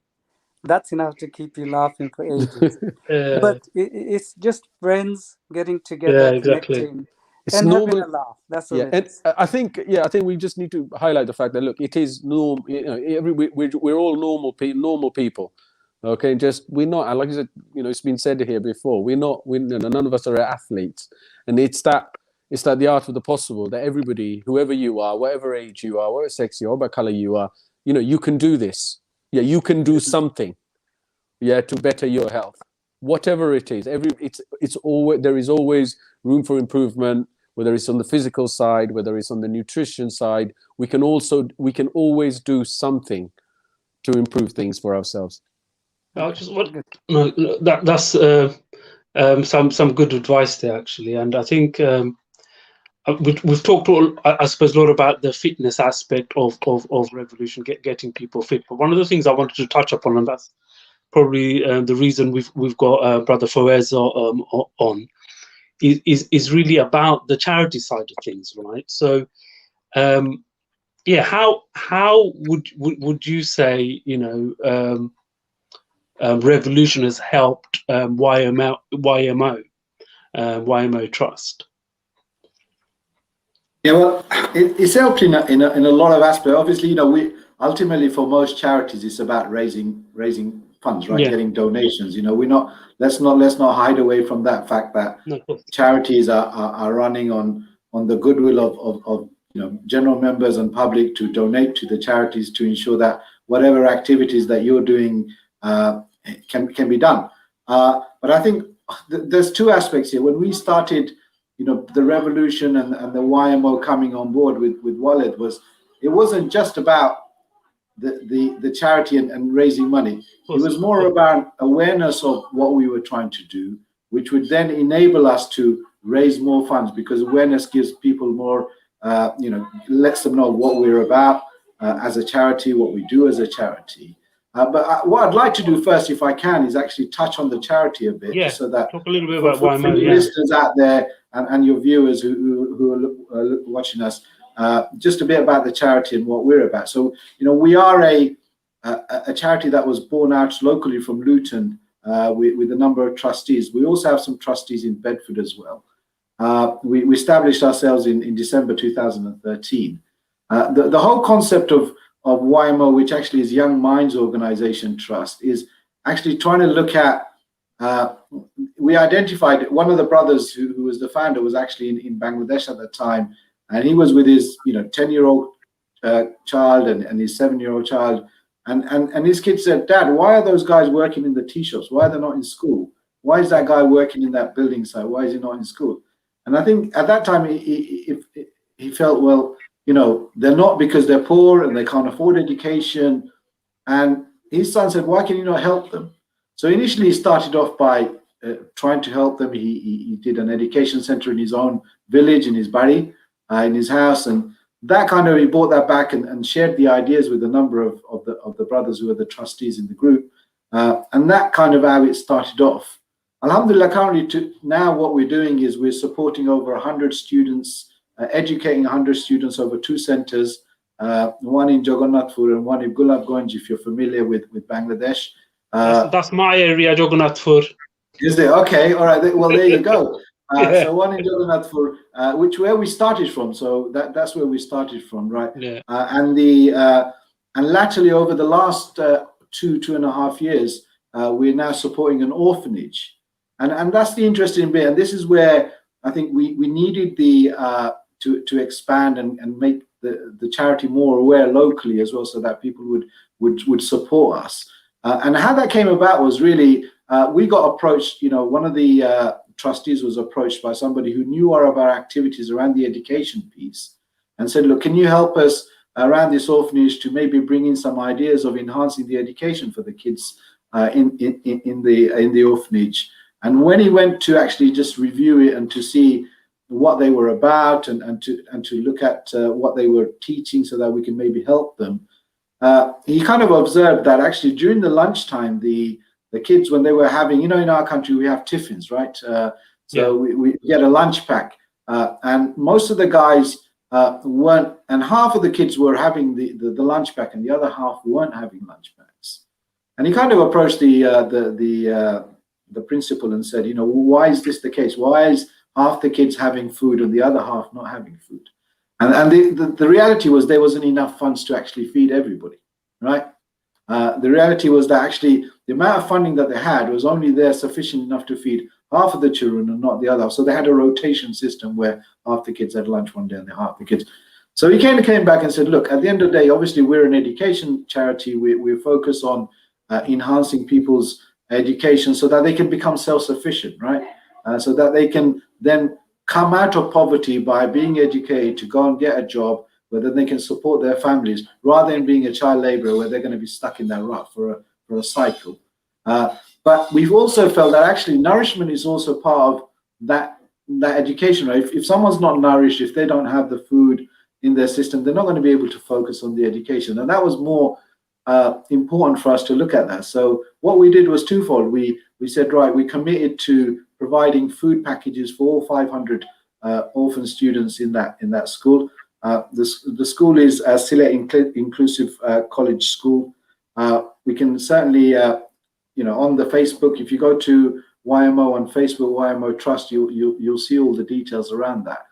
That's enough to keep you laughing for ages. But it's just friends getting together, connecting, and having a laugh. That's all it is. I think we just need to highlight the fact that, look, it is normal. We're all normal people. Okay, we're not, like I said, it's been said here before. None of us are athletes, and it's that the art of the possible, that everybody, whoever you are, whatever age you are, whatever sex you are, what color you are, you can do this. Yeah, you can do something. Yeah, to better your health, whatever it is. There is always room for improvement. Whether it's on the physical side, whether it's on the nutrition side, we can always do something to improve things for ourselves. That's some good advice there, actually, and I think we've talked I suppose a lot about the fitness aspect of Revolution, getting people fit. But one of the things I wanted to touch upon, and that's probably the reason we've got Brother Fawaz on, is really about the charity side of things, right? So, how would you say Revolution has helped YMO Trust? Yeah, well, it's helped in a lot of aspects. Obviously, we ultimately, for most charities, it's about raising funds, right? Yeah. Getting donations. Let's not hide away from that fact that charities are running on the goodwill of general members and public to donate to the charities to ensure that whatever activities that you're doing can be done. But I think there's two aspects here. When we started, the Revolution and the YMO coming on board with Walid, it wasn't just about the charity and raising money. It was more about awareness of what we were trying to do, which would then enable us to raise more funds, because awareness gives people more, lets them know what we're about as a charity, what we do as a charity. But what I'd like to do first, if I can, is actually touch on the charity a bit, just so that talk a little bit about YMO, for listeners out there and your viewers who are watching us, just a bit about the charity and what we're about. So, we are a charity that was born out locally from Luton with a number of trustees. We also have some trustees in Bedford as well. We established ourselves in December 2013. The whole concept of YMO, which actually is Young Minds Organization Trust, is actually trying to look at, we identified one of the brothers who was the founder was actually in Bangladesh at the time, and he was with his 10-year-old child and his 7-year-old child, and his kid said, "Dad, why are those guys working in the tea shops? Why are they not in school? Why is that guy working in that building site? Why is he not in school?" And I think at that time he felt, well, they're not because they're poor and they can't afford education. And his son said, "Why can you not help them?" So initially he started off by trying to help them. He did an education center in his own village, in his bari, in his house, and that kind of, he brought that back and shared the ideas with a number of the brothers who are the trustees in the group, and that kind of how it started off. Alhamdulillah, currently now what we're doing is we're supporting over 100 students, educating 100 students over 2 centers, one in Jagannathpur and one in Gulabganj, if you're familiar with Bangladesh. That's my area, Jagannathpur. Is it? Okay, all right. Well, there you go. So one in Jagannathpur, where we started from. So that's where we started from, right? Yeah. And latterly, over the last 2.5 years, we're now supporting an orphanage, and that's the interesting bit. And this is where I think we needed to expand and make the charity more aware locally as well, so that people would support us. And how that came about was really we got approached. One of the trustees was approached by somebody who knew all of our activities around the education piece, and said, "Look, can you help us around this orphanage to maybe bring in some ideas of enhancing the education for the kids in the orphanage?" And when he went to actually just review it and to see what they were about and to look at what they were teaching so that we can maybe help them, he kind of observed that actually during the lunchtime, the kids, when they were having, in our country we have tiffins, right? We get a lunch pack, and most of the guys weren't, and half of the kids were having the lunch pack and the other half weren't having lunch packs. And he kind of approached the principal and said, why is this the case? Why is half the kids having food and the other half not having food? And the reality was there wasn't enough funds to actually feed everybody, right? The reality was that actually the amount of funding that they had was only there sufficient enough to feed half of the children and not the other. So they had a rotation system where half the kids had lunch one day and half the kids. So he came back and said, look, at the end of the day, obviously we're an education charity. We focus on enhancing people's education so that they can become self-sufficient, right? So that they can then come out of poverty by being educated to go and get a job where then they can support their families, rather than being a child laborer where they're going to be stuck in that rut for a cycle. But we've also felt that actually nourishment is also part of that education, right? If someone's not nourished, if they don't have the food in their system, they're not going to be able to focus on the education. And that was more important for us to look at that. So what we did was twofold. We said, right, we committed to providing food packages for all 500 orphan students in that school. The school is a Sile Inclusive College School. We can certainly, on the Facebook, if you go to YMO on Facebook, YMO Trust, you'll see all the details around that.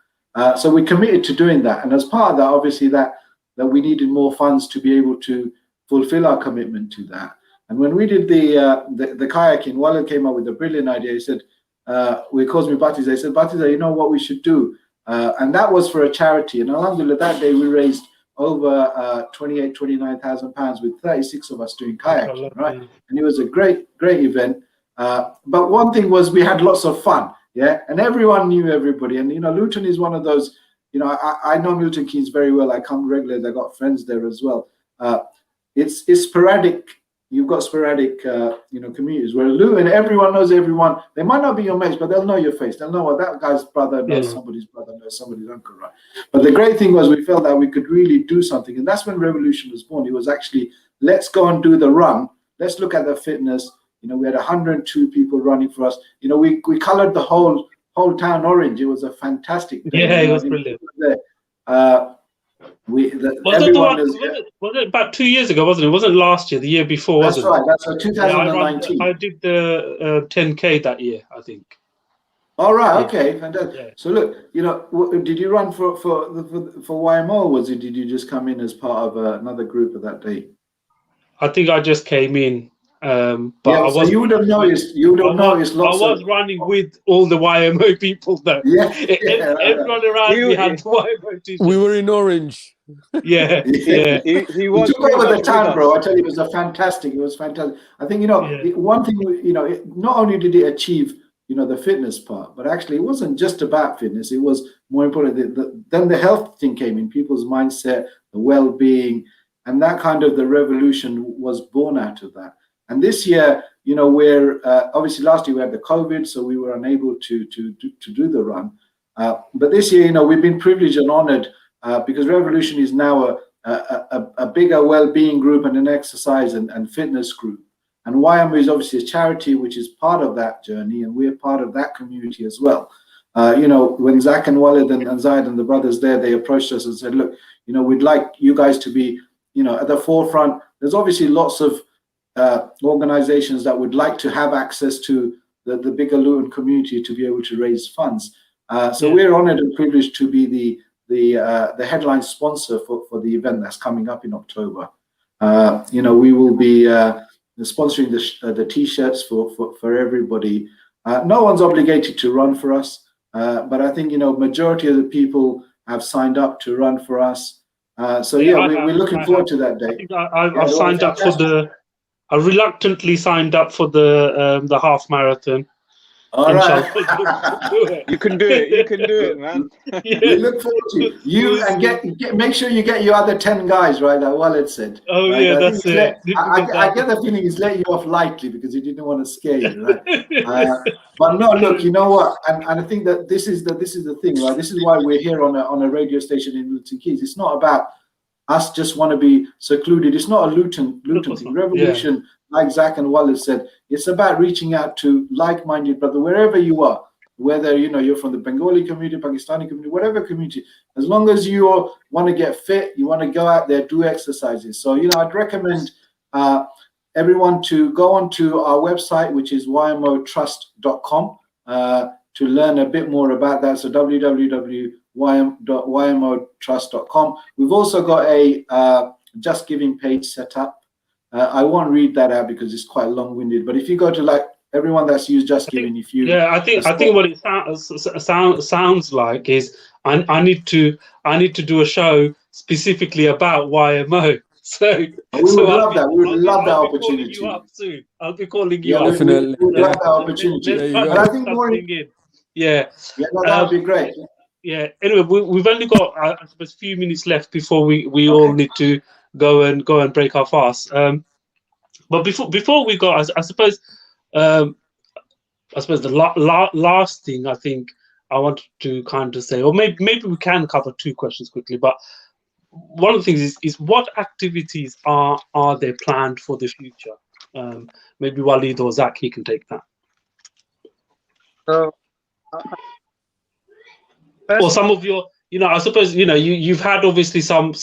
So we committed to doing that, and as part of that, obviously that we needed more funds to be able to fulfill our commitment to that. And when we did the kayaking, Walid came up with a brilliant idea. He said, he calls me Batiza. He said, Batiza, you know what we should do? And that was for a charity. And alhamdulillah, that day we raised over 29,000 pounds with 36 of us doing kayaking, right? And it was a great event. But one thing was we had lots of fun, yeah? And everyone knew everybody. And, Luton is one of those, I know Milton Keynes very well. I come regularly. I got friends there as well. It's sporadic. You've got sporadic, communities where Luton, everyone knows everyone. They might not be your mates, but they'll know your face. They'll know what that guy's brother knows, somebody's brother knows somebody's uncle, right? But the great thing was we felt that we could really do something, and that's when Revolution was born. It was actually, let's go and do the run. Let's look at the fitness. We had 102 people running for us. We colored the whole town orange. It was a fantastic day. Yeah, it was brilliant. Everyone is. Was it about 2 years ago, wasn't it? It wasn't last year, the year before, That's wasn't right. it? That's 2019. I did the 10K that year, I think. All right. Yeah. Okay. Fantastic. Yeah. So look, did you run for YMO, or was it? Did you just come in as part of another group at that day? I think I just came in, but yeah. I So was. you would have noticed. You would have noticed lots I was running with all the YMO people, though. Yeah. Everyone around me had the YMO t-shirts. We were in orange. Yeah. Yeah. He was took over the town, with bro. us. I tell you, it was fantastic. It was fantastic. I think one thing. Not only did it achieve the fitness part, but actually it wasn't just about fitness. It was more important. Then the health thing came in, people's mindset, the well-being, and that kind of the revolution was born out of that. And this year, we're obviously last year we had the COVID, so we were unable to do the run. But this year, we've been privileged and honored because Revolution is now a bigger well-being group and an exercise and fitness group. And YMO is obviously a charity which is part of that journey, and we're part of that community as well. When Zach and Walid and Zaid and the brothers there, they approached us and said, look, we'd like you guys to be, at the forefront. There's obviously lots of organizations that would like to have access to the bigger Luton community to be able to raise funds. So we're honored and privileged to be the headline sponsor for the event that's coming up in October. We will be sponsoring the t-shirts for everybody. No one's obligated to run for us, but I think majority of the people have signed up to run for us. We're looking forward to that day. I think I've signed up for I reluctantly signed up for the half marathon. All right. You can do it. You can do it, man. We look forward to you and make sure you get your other 10 guys, right? Like Walid said. Oh, right? yeah, that's it. I get the feeling he's letting you off lightly because he didn't want to scare you, right? But no, look, you know what? And I think that this is the thing, right? This is why we're here on a radio station in Milton Keynes. It's not about us just want to be secluded. It's not a Luton thing. Revolution, like Zach and Walid said, it's about reaching out to like-minded brother wherever you are, whether you're from the Bengali community, Pakistani community, whatever community. As long as you want to get fit, you want to go out there, do exercises. So I'd recommend everyone to go onto our website, which is ymotrust.com, to learn a bit more about that. So www.ymоtrust.com. We've also got a Just Giving page set up. I won't read that out because it's quite long-winded. But if you go to everyone that's used Just Giving, I think what it sounds like is I need to do a show specifically about YMO. So we would love that. We would love that opportunity. You up soon. I'll be calling you up. Definitely. We would love that opportunity. But I think more. Yeah, that would be great. Yeah. Anyway, we've only got I suppose a few minutes left before we all need to go and break our fast. But before we go, I suppose the last thing I think I wanted to kind of say, or maybe we can cover two questions quickly. But one of the things is what activities are there planned for the future? Maybe Walid or Zach, he can take that. Or some of your, I suppose, you've had obviously some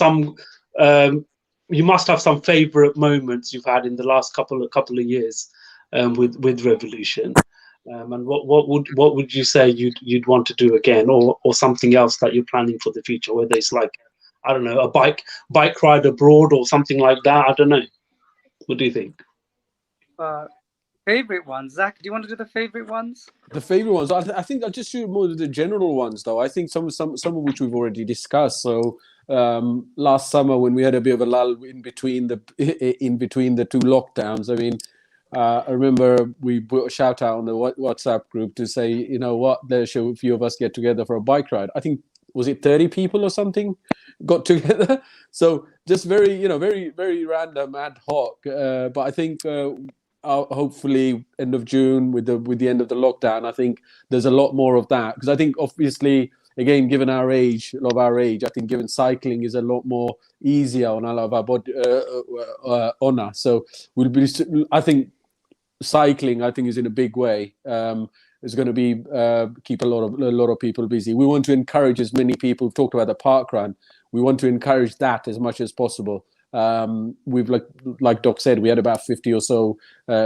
you must have some favorite moments you've had in the last couple of years with Revolution. And what would you say you'd want to do again, or something else that you're planning for the future, whether it's like, I don't know, a bike ride abroad or something like that? I don't know. What do you think? Favorite ones, Zach? Do you want to do the favorite ones? The favorite ones, I think I'll just do more of the general ones, though. I think some of which we've already discussed. So last summer, when we had a bit of a lull in between the two lockdowns, I mean, I remember we put a shout out on the WhatsApp group to say, there should a few of us get together for a bike ride. I think, was it 30 people or something got together? So just very, very, very random, ad hoc. But I think hopefully end of June with the end of the lockdown, I think there's a lot more of that, because I think obviously, again, given our age, I think given cycling is a lot more easier on a lot of our body on us. So I think cycling, is in a big way. Is going to be keep a lot of people busy. We want to encourage as many people. We've talked about the park run. we want to encourage that as much as possible. We've like Doc said, we had about 50 or so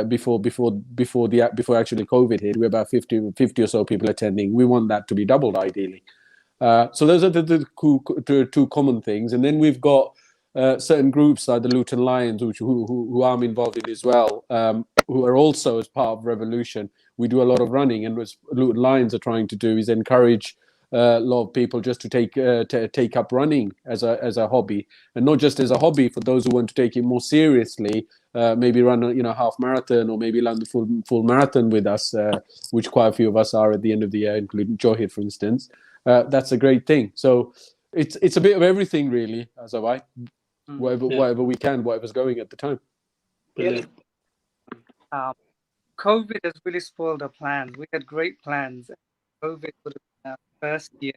before actually COVID hit. We had about 50 or so people attending. We want that to be doubled ideally. So those are the two common things, and then we've got certain groups like the Luton Lions, who I'm involved in as well, who are also as part of Revolution. We do a lot of running, and what Luton Lions are trying to do is encourage a lot of people just to take up running as a hobby, and not just as a hobby. For those who want to take it more seriously, maybe run a half marathon, or maybe run the full marathon with us, which quite a few of us are at the end of the year, including Johid, for instance. That's a great thing. So it's a bit of everything, really, Azhar. Whatever we can, whatever's going at the time. Brilliant. COVID has really spoiled our plans. We had great plans. COVID would have been our first year.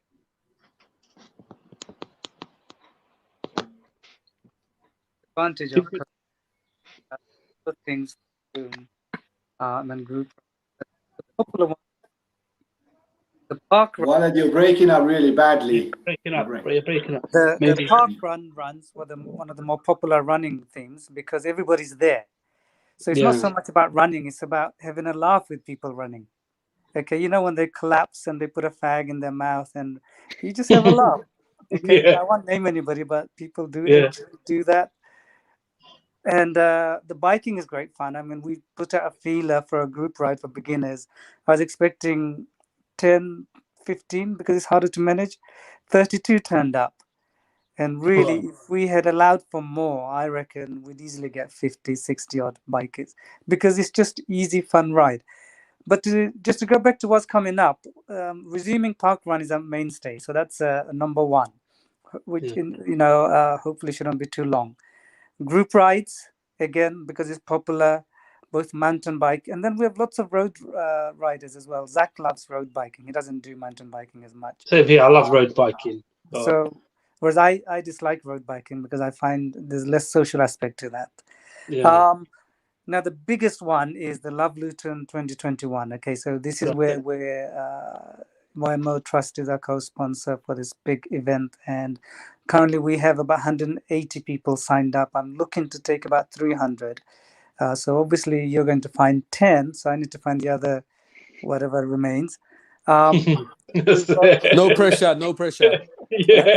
Advantage of things and group. The popular one, the park run. Walid, you're breaking up really badly. You're breaking up. The park runs were one of the more popular running themes because everybody's there. So it's not so much about running, it's about having a laugh with people running. Okay, you know when they collapse and they put a fag in their mouth and you just have a laugh. Okay, I won't name anybody, but people do actually do that. And the biking is great fun. I mean, we put out a feeler for a group ride for beginners. I was expecting 10, 15 because it's harder to manage. 32 turned up. And really, if we had allowed for more, I reckon we'd easily get 50, 60 odd bikers because it's just easy, fun ride. But just to go back to what's coming up, resuming park run is a mainstay. So that's number one, which, hopefully shouldn't be too long. Group rides, again, because it's popular, both mountain bike. And then we have lots of road riders as well. Zach loves road biking. He doesn't do mountain biking as much. Same here. I love road biking. So, whereas I dislike road biking because I find there's less social aspect to that. Yeah. Now, the biggest one is the Love Luton 2021. Okay, so this is where YMO Trust is our co-sponsor for this big event. And currently we have about 180 people signed up. I'm looking to take about 300. So obviously you're going to find 10. So I need to find the other, whatever remains. No pressure, no pressure.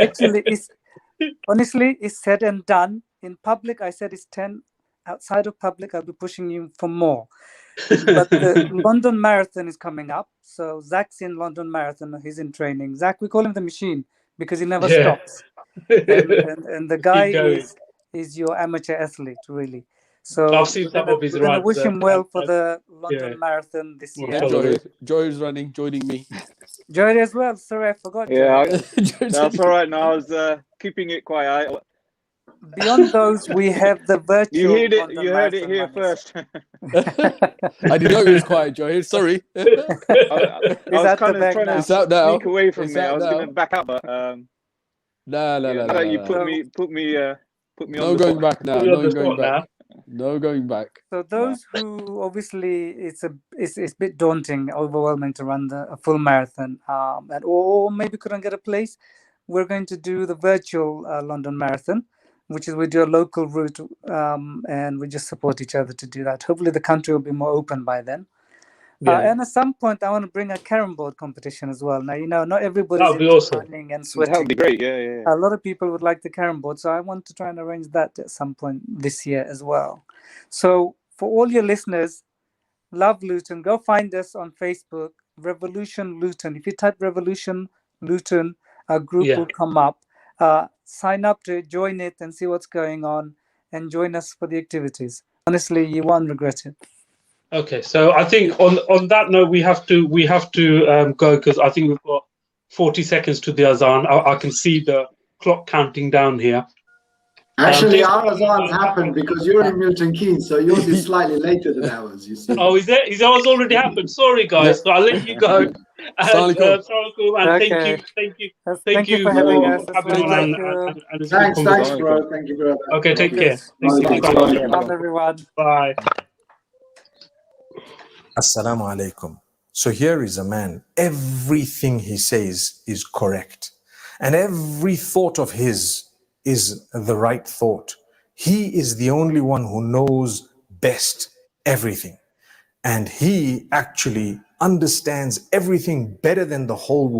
Actually, it's said and done. In public, I said it's 10. Outside of public, I'll be pushing you for more. But the London Marathon is coming up. So Zach's in London Marathon. He's in training. Zach, we call him the machine because he never stops. And the guy is your amateur athlete, really. So I've seen some of his rides. We're going to wish him well for the London Marathon this year. Joy is joining me. Joy as well. Sorry, I forgot. Yeah, that's all right. Now I was keeping it quiet. Beyond those, we have the virtual. You heard it here first. I didn't know it was quiet, Joy. Sorry. I was kind of trying to sneak away from me. I was going to back up, but no. You put me on. No going back now. No going back. No going back. So those who obviously it's a bit daunting, overwhelming to run a full marathon, or maybe couldn't get a place. We're going to do the virtual London Marathon, which is we do a local route, and we just support each other to do that. Hopefully the country will be more open by then. And at some point, I want to bring a carom board competition as well. Now, not everybody's running and sweating. That would be great, yeah. A lot of people would like the carom board, so I want to try and arrange that at some point this year as well. So for all your listeners, love Luton, go find us on Facebook, Revolution Luton. If you type Revolution Luton, a group will come up. Sign up to it, join it, and see what's going on, and join us for the activities. Honestly, you won't regret it. Okay, so I think on that note, we have to go because I think we've got 40 seconds to the azan. I can see the clock counting down here. Actually, our azan's happened because you're in Milton Keynes, so yours is slightly later than ours. You see? Oh, is it? His ours already happened. Sorry, guys. So I'll let you go. And thank you for having us. Thanks, bro. Thank you, bro. Okay, take care. Bye, everyone. Bye. Assalamu alaikum. So here is a man, everything he says is correct. And every thought of his is the right thought. He is the only one who knows best everything. And he actually understands everything better than the whole world.